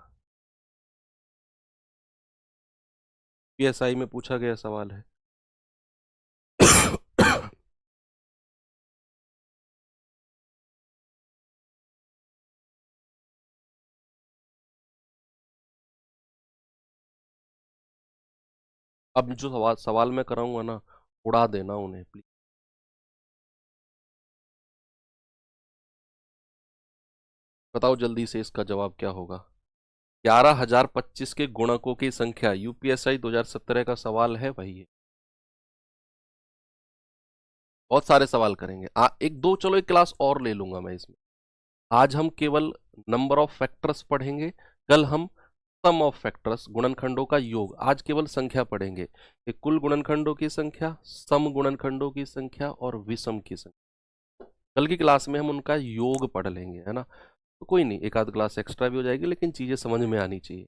पीएसआई में पूछा गया सवाल है। अब जो सवाल सवाल मैं कराऊंगा ना, उड़ा देना उन्हें प्लीज। बताओ जल्दी से इसका जवाब क्या होगा? 11025 के गुणकों की संख्या, यूपीएसआई 2017 का सवाल है भाई ये। बहुत सारे सवाल करेंगे एक दो, चलो एक क्लास और ले लूंगा मैं इसमें। आज हम केवल नंबर ऑफ फैक्टर्स पढ़ेंगे, कल हम सम ऑफ फैक्टर्स, गुणनखंडों का योग। आज केवल संख्या पढ़ेंगे कि कुल गुणनखंडों की संख्या, सम गुणनखंडों की संख्या और विषम की संख्या। कल की क्लास में हम उनका योग पढ़ लेंगे, है ना। तो कोई नहीं, एक आध क्लास एक्स्ट्रा भी हो जाएगी, लेकिन चीजें समझ में आनी चाहिए।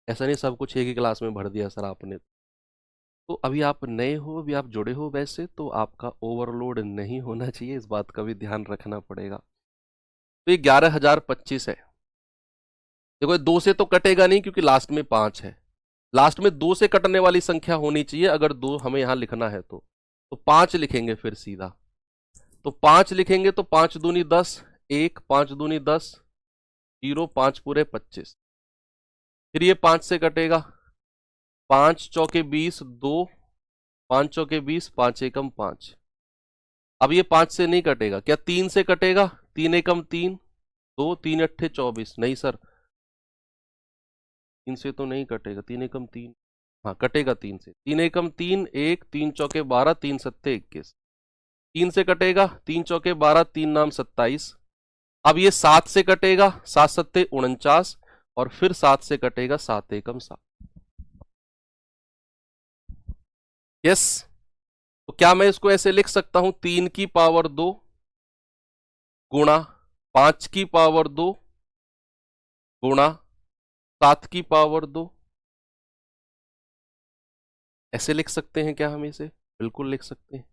ऐसा नहीं सब कुछ एक ही क्लास में भर दिया सर आपने। तो अभी आप नए हो, अभी आप जुड़े हो, वैसे तो आपका ओवरलोड नहीं होना चाहिए, इस बात का भी ध्यान रखना पड़ेगा। तो ये 11,025 है। देखो 2 से तो कटेगा नहीं क्योंकि लास्ट में 5 है। लास्ट में 2 से कटने वाली संख्या होनी चाहिए अगर 2 हमें यहां लिखना है तो 5 लिखेंगे फिर सीधा। तो 5 लिखेंगे तो 5 दूनी 10, 1, 5 दूनी 10, 0, 5 पूरे 25। फिर ये 5 से कटेगा, 5 चौके 20, 2, 5 चौके 20, 5 एकम 5। अब ये 5 से नहीं कटेगा, क्या 3 से कटेगा? 3 एकम 3, 2, 3 अट्ठे 24। नहीं सर, 3 से तो नहीं कटेगा, 3 एकम 3, हाँ कटेगा 3 से। 3 एकम 3, 1, 3 चौके 12, 3 सत्ते 21। 3 से कटेगा, 3 चौके 12, 3 नाम 27। अब ये 7 से कटेगा, 7 सत्ते 49, और फिर 7 से कटेगा, 7 एकम 7। यस, तो क्या मैं इसको ऐसे लिख सकता हूं, 3 की पावर 2 गुणा 5 की पावर 2 गुणा 7 की पावर 2? ऐसे लिख सकते हैं क्या हम इसे? बिल्कुल लिख सकते हैं।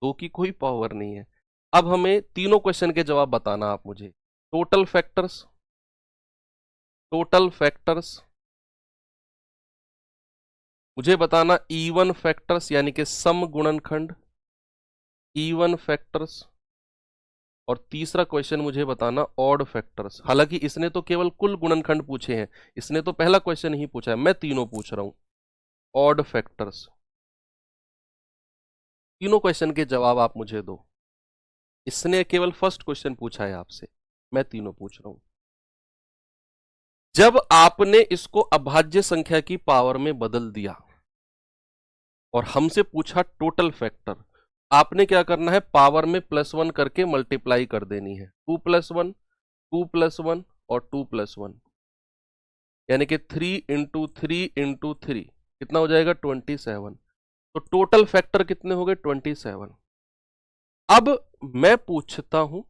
2 की कोई पावर नहीं है। अब हमें तीनों क्वेश्चन के जवाब बताना आप मुझे। टोटल फैक्टर्स, टोटल फैक्टर्स मुझे बताना, इवन फैक्टर्स यानी कि सम गुणनखंड, इवन फैक्टर्स, और तीसरा क्वेश्चन मुझे बताना ऑड फैक्टर्स। हालांकि इसने तो केवल कुल गुणनखंड पूछे हैं, इसने तो पहला क्वेश्चन ही पूछा है, मैं तीनों पूछ रहा हूं। ऑड फैक्टर्स, तीनों क्वेश्चन के जवाब आप मुझे दो। इसने केवल फर्स्ट क्वेश्चन पूछा है आपसे, मैं तीनों पूछ रहा हूं। जब आपने इसको अभाज्य संख्या की पावर में बदल दिया और हमसे पूछा टोटल फैक्टर, आपने क्या करना है, पावर में +1 करके मल्टीप्लाई कर देनी है। 2 + 1, 2 + 1 और 2 + 1, यानी कि 3 × 3 × 3 कितना हो जाएगा, 27। तो टोटल फैक्टर कितने हो गए, 27। अब मैं पूछता हूं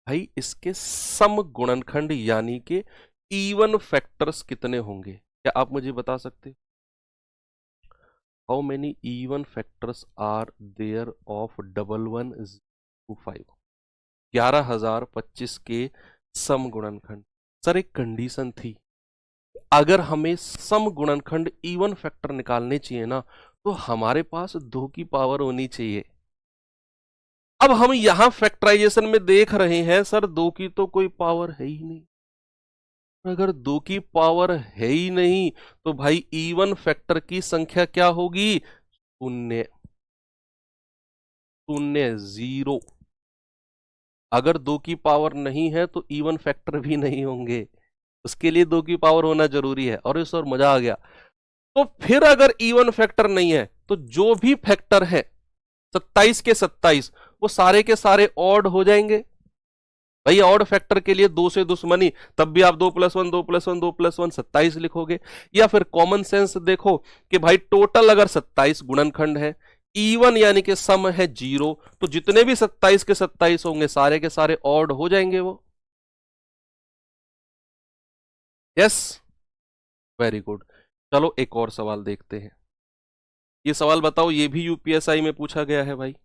भाई, इसके सम गुणनखंड यानी कि इवन फैक्टर्स कितने होंगे? क्या आप मुझे बता सकते? How many even factors are there of 11,025? 11,025 के सम गुणनखंड। सर एक कंडीशन थी, अगर हमें सम गुणनखंड इवन फैक्टर निकालने चाहिए ना, तो हमारे पास 2 की पावर होनी चाहिए। अब हम यहां फैक्टराइजेशन में देख रहे हैं सर 2 की तो कोई पावर है ही नहीं। अगर 2 की पावर है ही नहीं तो भाई इवन फैक्टर की संख्या क्या होगी, 0, 0, 0। अगर 2 की पावर नहीं है तो इवन फैक्टर भी नहीं होंगे, उसके लिए 2 की पावर होना जरूरी है। और इस और मजा आ गया। तो फिर अगर इवन फैक्टर नहीं है तो जो भी फैक्टर है 27 के 27 वो सारे के सारे ऑड हो जाएंगे। भाई ऑड फैक्टर के लिए 2 से दुश्मनी, तब भी आप 2 + 1, 2 + 1, 2 + 1 27 लिखोगे। या फिर कॉमन सेंस देखो कि भाई टोटल अगर 27 गुणनखंड है, इवन यानी कि सम है 0, तो जितने भी 27 के 27 होंगे सारे के सारे ऑड हो जाएंगे वो। Yes, very good. चलो एक और सवाल देखते हैं। ये सवाल बताओ, ये भी यूपीएसआई में पूछा गया है भाई,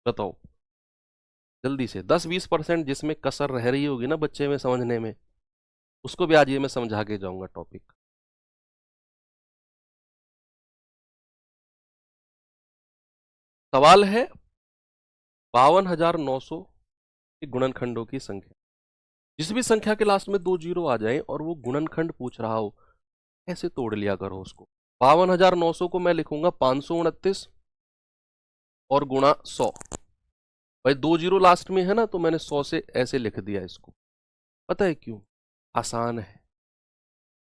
बताओ जल्दी से। 10-20% जिसमें कसर रह रही होगी ना बच्चे में समझने में, उसको भी आज ये मैं समझा के जाऊंगा टॉपिक। सवाल है 52,900 के गुणनखंडों की संख्या। जिस भी संख्या के लास्ट में 2 जीरो आ जाए और वो गुणनखंड पूछ रहा हो, ऐसे तोड़ लिया करो उसको। 52,900 को मैं लिखूंगा 529 और गुणा 100। भाई 2 जीरो लास्ट में है ना, तो मैंने 100 से ऐसे लिख दिया इसको। पता है क्यों? आसान है।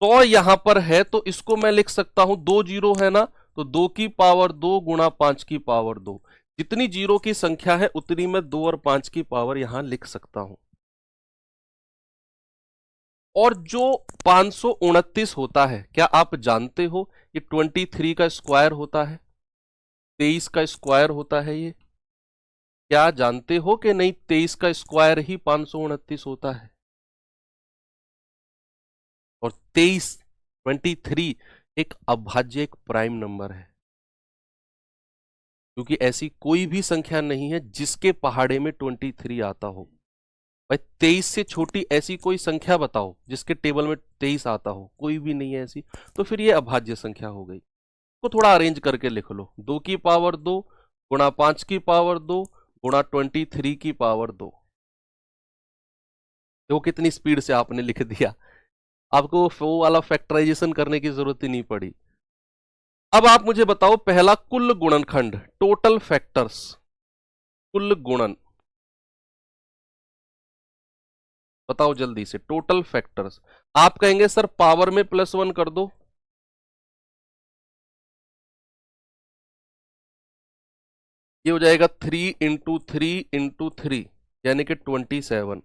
100 यहां पर है तो इसको मैं लिख सकता हूं, 2 जीरो है ना, तो 2 की पावर 2 गुणा 5 की पावर 2। जितनी जीरो की संख्या है उतनी मैं 2 और 5 की पावर यहां लिख सकता हूं। और जो 529 होता है, क्या आप जानते हो कि 23 का स्क्वायर होता है, 23 का स्क्वायर होता है ये? क्या जानते हो कि नहीं 23 का स्क्वायर ही 529 होता है? और 23 एक अभाज्य, एक प्राइम नंबर है, क्योंकि ऐसी कोई भी संख्या नहीं है जिसके पहाड़े में 23 आता हो। भाई 23 से छोटी ऐसी कोई संख्या बताओ जिसके टेबल में 23 आता हो, कोई भी नहीं है ऐसी। तो फिर ये अभाज्य संख्या हो गई। को थोड़ा अरेंज करके लिख लो, 2 की पावर 2 गुणा 5 की पावर 2 गुणा 23 की पावर 2। देखो कितनी स्पीड से आपने लिख दिया, आपको वो वाला फैक्टराइजेशन करने की जरूरत ही नहीं पड़ी। अब आप मुझे बताओ पहला कुल गुणनखंड, टोटल फैक्टर्स, कुल गुणन बताओ जल्दी से, टोटल फैक्टर्स। आप कहेंगे सर पावर में +1 कर दो, ये हो जाएगा 3 इंटू 3 इंटू 3 यानी कि 27।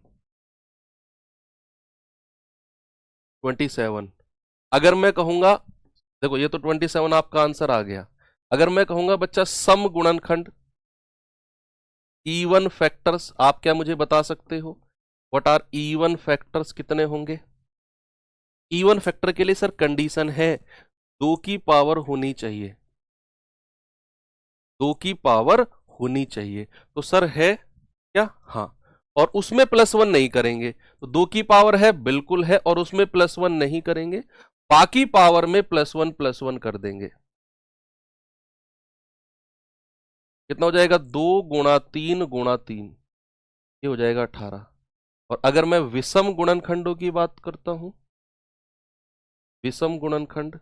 अगर मैं कहूंगा, देखो ये तो 27 आपका आंसर आ गया। अगर मैं कहूंगा बच्चा सम गुणनखंड, इवन फैक्टर्स, आप क्या मुझे बता सकते हो? व्हाट आर इवन फैक्टर्स, कितने होंगे? इवन फैक्टर के लिए सर कंडीशन है 2 की पावर होनी चाहिए, 2 की पावर होनी चाहिए। तो सर है क्या? हाँ। और उसमें +1 नहीं करेंगे, तो 2 की पावर है, बिल्कुल है, और उसमें +1 नहीं करेंगे, बाकी पावर में +1 कर देंगे। कितना हो जाएगा? 2 गुणा 3 गुणा 3, ये हो जाएगा 18। और अगर मैं विषम गुणनखंडों की बात करता हूं, विषम गुणनखंड,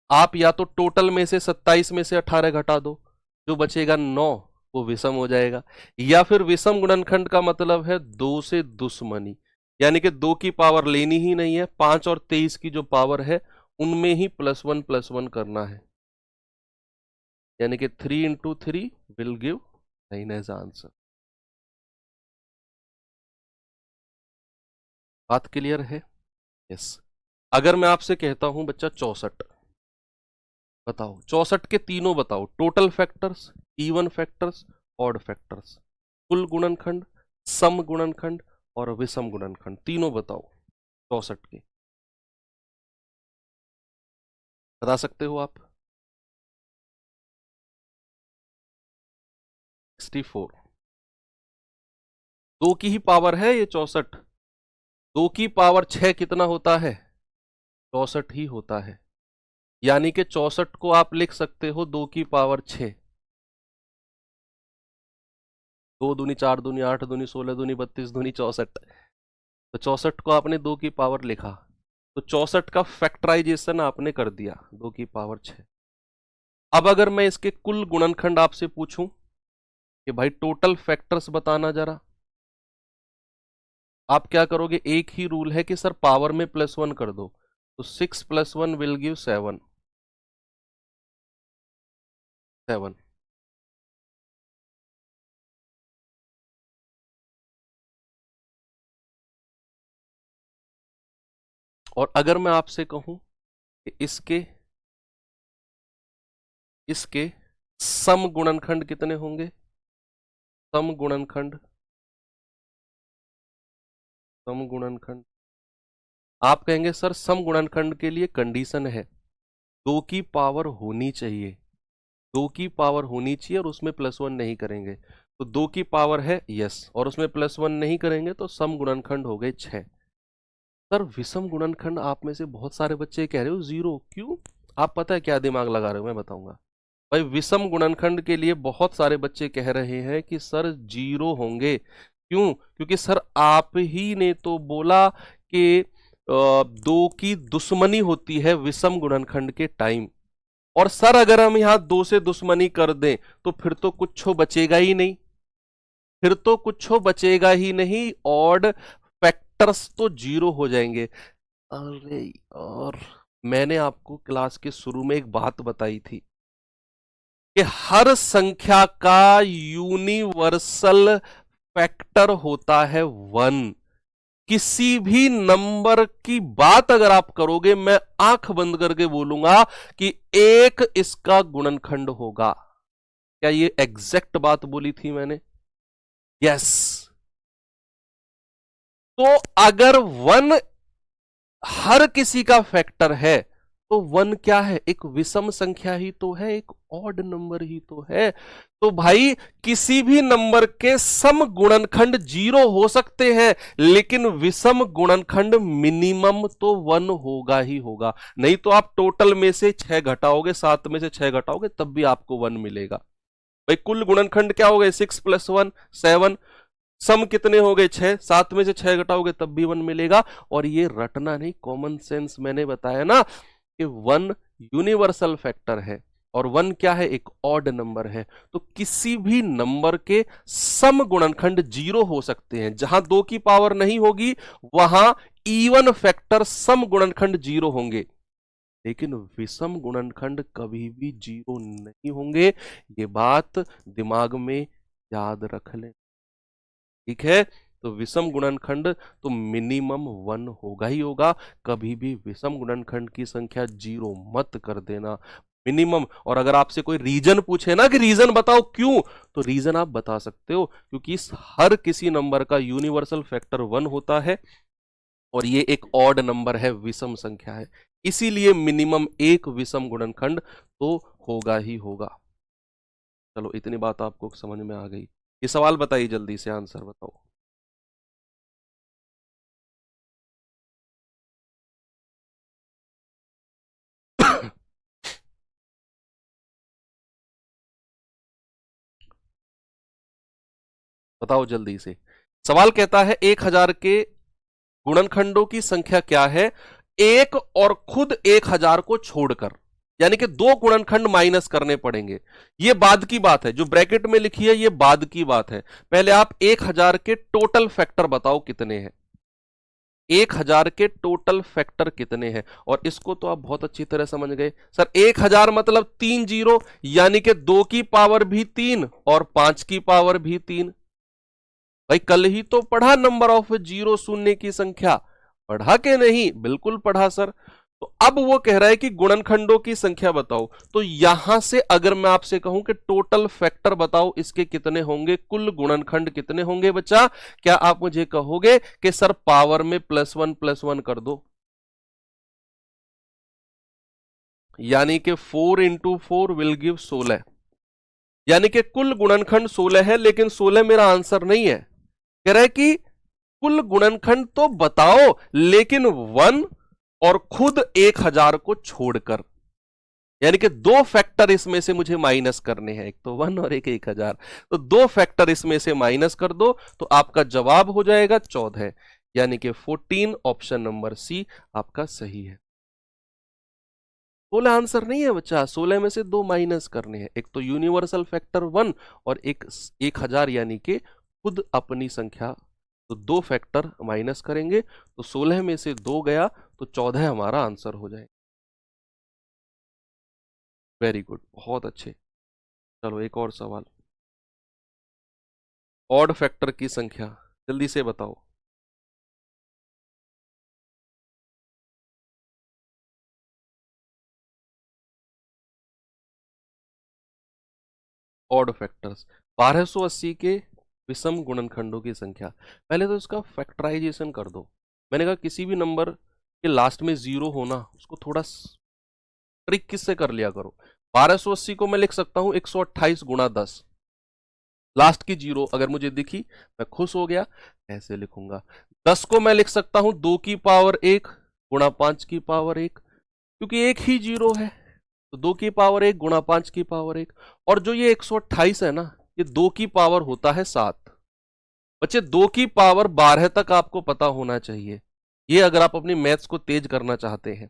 आप या तो टोटल में से 27 में से 18 घटा दो, जो बचेगा 9, वो विषम हो जाएगा। या फिर विषम गुणनखंड का मतलब है 2 से दुश्मनी, यानी कि 2 की पावर लेनी ही नहीं है, 5 और 23 की जो पावर है उनमें ही +1 करना है, यानी कि 3 into 3 will give 9 as answer. बात क्लियर है? यस। अगर मैं आपसे कहता हूं बच्चा 64, बताओ 64 के तीनों बताओ, total factors, even factors, odd factors, कुल गुणनखंड, सम गुणनखंड और विषम गुणनखंड, तीनों बताओ 64 के, बता सकते हो आप? 64, 2 की ही पावर है ये 64, 2 की पावर 6 कितना होता है? 64 ही होता है, यानी कि 64 को आप लिख सकते हो 2 की पावर 6, 2 दूनी 4 दूनी 8 दूनी 16 दूनी 32 दूनी 64, तो 64 को आपने 2 की पावर लिखा, तो 64 का फैक्टराइजेशन आपने कर दिया 2 की पावर 6। अब अगर मैं इसके कुल गुणनखंड आपसे पूछूं कि भाई टोटल फैक्टर्स बताना जरा, आप क्या करोगे? एक ही रूल है कि सर पावर में +1 कर दो, तो 6 + 1 विल गिव 7, 7। और अगर मैं आपसे कहूं कि इसके सम गुणनखंड कितने होंगे? सम गुणनखंड, सम गुणनखंड, आप कहेंगे सर सम गुणनखंड के लिए कंडीशन है 2 की पावर होनी चाहिए, 2 की पावर होनी चाहिए और उसमें +1 नहीं करेंगे, तो 2 की पावर है, यस, और उसमें +1 नहीं करेंगे तो सम गुणनखंड हो गए 6। सर विषम गुणनखंड आप में से बहुत सारे बच्चे कह रहे हो 0, क्यों? आप पता है क्या दिमाग लगा रहे हो, मैं बताऊंगा। भाई विषम गुणनखंड के लिए बहुत सारे बच्चे कह रहे हैं कि सर 0 होंगे, क्यों? क्योंकि सर आप ही ने तो बोला कि 2 की दुश्मनी होती है विषम गुणनखंड के टाइम, और सर अगर हम यहां 2 से दुश्मनी कर दें तो फिर तो कुछ बचेगा ही नहीं, फिर तो कुछ बचेगा ही नहीं, ऑड फैक्टर्स तो 0 हो जाएंगे। अरे और मैंने आपको क्लास के शुरू में एक बात बताई थी कि हर संख्या का यूनिवर्सल फैक्टर होता है 1। किसी भी नंबर की बात अगर आप करोगे, मैं आंख बंद करके बोलूंगा कि एक इसका गुणनखंड होगा। क्या ये एग्जैक्ट बात बोली थी मैंने? यस। तो अगर वन हर किसी का फैक्टर है तो वन क्या है? एक विषम संख्या ही तो है, एक ऑड नंबर ही तो है। तो भाई किसी भी नंबर के सम गुणनखंड 0 हो सकते हैं, लेकिन विषम गुणनखंड मिनिमम तो 1 होगा ही होगा। नहीं तो आप टोटल में से 6 घटाओगे, 7 में से 6 घटाओगे, तब भी आपको 1 मिलेगा। भाई कुल गुणनखंड क्या हो गए? 6 + 1 7। सम कितने हो गए? 6। 7 में से 6 घटाओगे तब भी 1 मिलेगा। और ये रटना नहीं, कॉमन सेंस। मैंने बताया ना कि 1 यूनिवर्सल फैक्टर है और 1 क्या है? एक ऑड नंबर है। तो किसी भी नंबर के सम गुणनखंड 0 हो सकते हैं। जहां 2 की पावर नहीं होगी वहां इवन फैक्टर सम गुणनखंड 0 होंगे, लेकिन विषम गुणनखंड कभी भी 0 नहीं होंगे। ये बात दिमाग में याद रख लें, ठीक है? तो विषम गुणनखंड तो मिनिमम 1 होगा ही होगा। कभी भी विषम गुणनखंड की संख्या 0 मत कर देना, मिनिमम। और अगर आपसे कोई रीजन पूछे ना कि रीजन बताओ क्यों, तो रीजन आप बता सकते हो, क्योंकि इस हर किसी नंबर का यूनिवर्सल फैक्टर 1 होता है और ये एक ऑड नंबर है, विषम संख्या है, इसीलिए मिनिमम एक विषम गुणनखंड तो होगा ही होगा। चलो इतनी बात आपको समझ में आ गई। ये सवाल बताइए, जल्दी से आंसर बताओ। बताओ जल्दी से। सवाल कहता है 1000 के गुणनखंडों की संख्या क्या है? एक और खुद 1000 को छोड़कर, यानी कि 2 गुणनखंड माइनस करने पड़ेंगे। ये बाद की बात है, जो ब्रैकेट में लिखी है ये बाद की बात है। पहले आप 1000 के टोटल फैक्टर बताओ कितने हैं। 1000 के टोटल फैक्टर कितने हैं? और इसको तो आप बहुत अच्छी तरह समझ गए सर। 1000 मतलब 3 जीरो, यानी कि 2 की पावर भी 3 और 5 की पावर भी 3। भाई कल ही तो पढ़ा नंबर ऑफ जीरो, शून्य की संख्या। पढ़ा के नहीं? बिल्कुल पढ़ा सर। तो अब वो कह रहा है कि गुणनखंडों की संख्या बताओ। तो यहां से अगर मैं आपसे कहूं कि टोटल फैक्टर बताओ इसके कितने होंगे, कुल गुणनखंड कितने होंगे बच्चा, क्या आप मुझे कहोगे कि सर पावर में +1 कर दो? यानी कि 4 × 4 विल गिव 16, यानी कि कुल गुणनखंड 16 है, लेकिन 16 मेरा आंसर नहीं है। कह रहा है कि कुल गुणनखंड तो बताओ, लेकिन 1 और खुद 1000 को छोड़कर, यानी कि 2 फैक्टर इसमें से मुझे माइनस करने हैं, एक तो 1 और एक 1000। तो 2 फैक्टर इसमें से माइनस कर दो तो आपका जवाब हो जाएगा 14, यानी कि 14। ऑप्शन नंबर सी आपका सही है। 16 आंसर नहीं है बच्चा, 16 में से 2 माइनस करने हैं, एक तो यूनिवर्सल फैक्टर 1 और एक 1000, यानी कि खुद अपनी संख्या। तो 2 फैक्टर माइनस करेंगे तो 16 में से 2 गया तो 14 हमारा आंसर हो जाए। वेरी गुड, बहुत अच्छे। चलो एक और सवाल। ऑड फैक्टर की संख्या जल्दी से बताओ। ऑड फैक्टर्स 1280 के विषम गुणनखंडों की संख्या। पहले तो इसका फैक्टराइजेशन कर दो। मैंने कहा किसी भी नंबर के लास्ट में 0 होना, उसको थोड़ा ट्रिक किससे कर लिया करो। 1280 को मैं लिख सकता हूं 128 × 10। लास्ट की 0 अगर मुझे दिखी मैं खुश हो गया, ऐसे लिखूंगा। 10 को मैं लिख सकता हूं 2 की पावर 1 × 5 की पावर 1, क्योंकि एक ही 0 है। तो 2 की पावर 1 × 5 की पावर 1। और जो ये 128 है ना, ये 2 की पावर होता है 7। बच्चे 2 की पावर 12 तक आपको पता होना चाहिए, ये अगर आप अपनी मैथ्स को तेज करना चाहते हैं।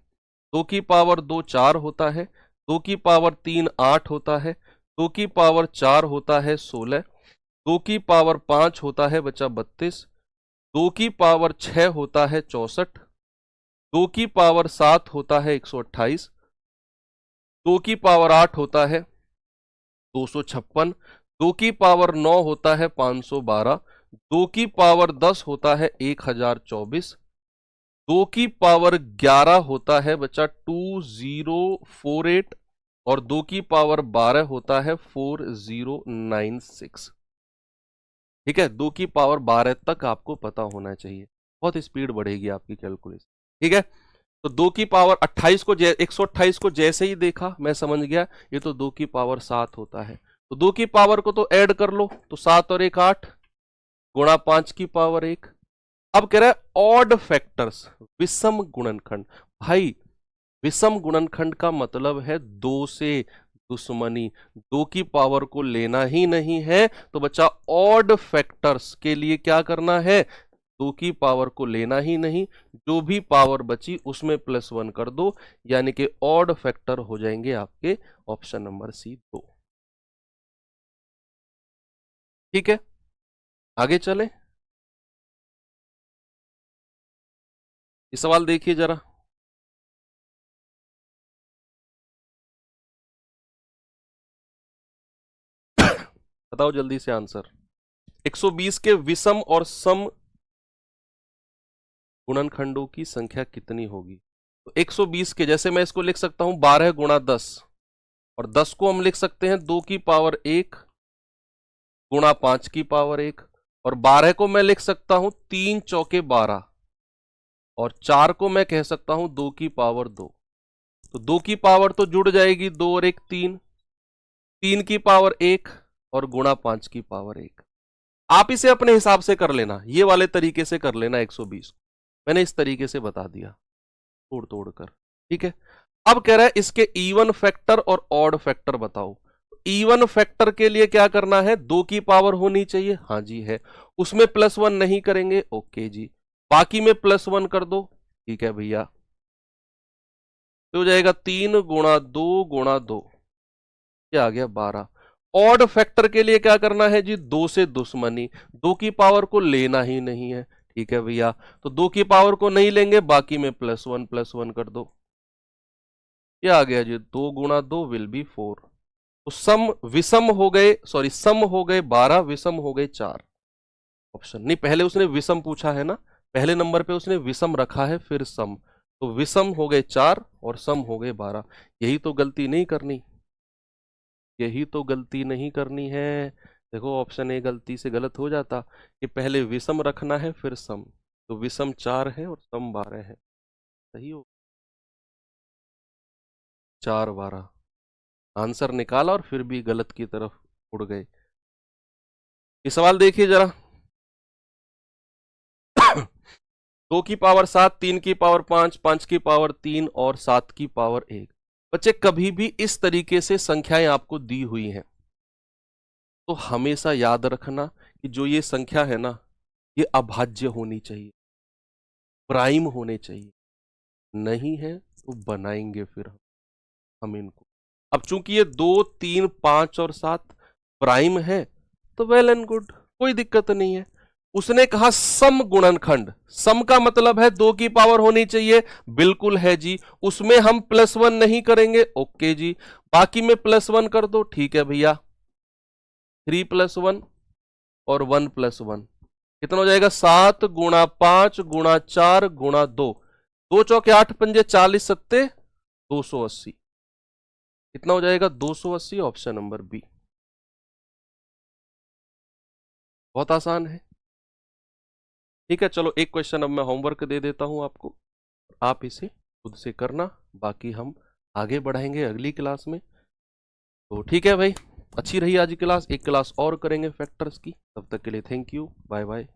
2 की पावर 2 4 होता है, 2 की पावर 3 8 होता है, 2 की पावर 4 होता है 16, 2 की पावर 5 होता है बच्चा 32, 2 की पावर 6 होता है 64, 2 की पावर 7 होता है 128, 2 की पावर 8 होता है 256, 2 की पावर 9 होता है 512, 2 की पावर 10 होता है 1024, 2 की पावर 11 होता है बच्चा 2048, और 2 की पावर 12 होता है 4096। ठीक है, 2 की पावर 12 तक आपको पता होना चाहिए, बहुत स्पीड बढ़ेगी आपकी कैलकुलेशन। ठीक है, तो 2 की पावर 28 को 128 को जैसे ही देखा मैं समझ गया ये तो 2 की पावर 7 होता है, तो 2 की पावर को तो ऐड कर लो, तो 7 और 1 8 गुणा 5 की पावर 1। अब कह रहा है ऑड फैक्टर्स, विषम गुणनखंड। भाई विषम गुणनखंड का मतलब है 2 से दुश्मनी, 2 की पावर को लेना ही नहीं है, तो बच्चा ऑड फैक्टर्स के लिए क्या करना है, 2 की पावर को लेना ही नहीं, जो भी पावर बची उसमें +1 कर दो, यानी कि ऑड फैक्टर हो जाएंगे आपके ऑप्शन नंबर सी 2। ठीक है, आगे चले, ये सवाल देखिए जरा। बताओ जल्दी से आंसर। 120 के विषम और सम गुणनखंडों की संख्या कितनी होगी? तो 120 के जैसे मैं इसको लिख सकता हूं 12 गुणा 10, और 10 को हम लिख सकते हैं 2 की पावर 1 गुणा 5 की पावर 1, और 12 को मैं लिख सकता हूं 3 चौके 12, और 4 को मैं कह सकता हूं 2 की पावर 2। तो 2 की पावर तो जुड़ जाएगी, 2 और 1 3, 3 की पावर 1 और गुणा 5 की पावर 1। आप इसे अपने हिसाब से कर लेना, ये वाले तरीके से कर लेना 120 को, मैंने इस तरीके से बता दिया तोड़ तोड़ कर। ठीक है, अब कह रहा है इसके इवन फैक्टर और ऑड फैक्टर बताओ। इवन फैक्टर के लिए क्या करना है, 2 की पावर होनी चाहिए, हाँ जी है, उसमें +1 नहीं करेंगे, ओके जी, बाकी में +1 कर दो, ठीक है भैया, तो हो जाएगा 3 गुणा 2 गुणा 2, क्या आ गया 12। ऑड फैक्टर के लिए क्या करना है जी, 2 से दुश्मनी, 2 की पावर को लेना ही नहीं है, ठीक है भैया, तो 2 की पावर को नहीं लेंगे, बाकी में +1 कर दो, क्या आ गया जी 2 गुणा 2 विल बी 4। तो सम विषम हो गए, सॉरी सम हो गए 12, विषम हो गए 4। ऑप्शन नहीं, पहले उसने विषम पूछा है ना, पहले नंबर पे उसने विषम रखा है फिर सम, तो विषम हो गए 4 और सम हो गए 12। यही तो गलती नहीं करनी, यही तो गलती नहीं करनी है। देखो ऑप्शन ए गलती से गलत हो जाता कि पहले विषम रखना है फिर सम, तो विषम 4 है और सम 12 है, सही हो 4 12। आंसर निकाला और फिर भी गलत की तरफ उड़ गए। ये सवाल देखिए जरा। 2 की पावर 7, 3 की पावर 5, 5 की पावर 3 और 7 की पावर 1। बच्चे कभी भी इस तरीके से संख्याएं आपको दी हुई हैं तो हमेशा याद रखना कि जो ये संख्या है ना, ये अभाज्य होनी चाहिए, प्राइम होने चाहिए, नहीं है तो बनाएंगे फिर हम इनको। अब चूंकि ये 2 3 5 और 7 प्राइम है तो वेल एंड गुड, कोई दिक्कत नहीं है। उसने कहा सम गुणनखंड, सम का मतलब है 2 की पावर होनी चाहिए, बिल्कुल है जी, उसमें हम +1 नहीं करेंगे, ओके जी, बाकी में +1 कर दो, ठीक है भैया, 3 + 1 और 1 + 1 कितना हो जाएगा, 7 गुणा 5 गुणा 4 गुणा 2, 2 चौके 8 पंजे 40 सत्ते 280, कितना हो जाएगा 280, ऑप्शन नंबर बी। बहुत आसान है। ठीक है, चलो एक क्वेश्चन अब मैं होमवर्क दे देता हूं आपको, आप इसे खुद से करना, बाकी हम आगे बढ़ाएंगे अगली क्लास में। तो ठीक है भाई, अच्छी रही आज की क्लास, एक क्लास और करेंगे फैक्टर्स की, तब तक के लिए थैंक यू, बाय बाय।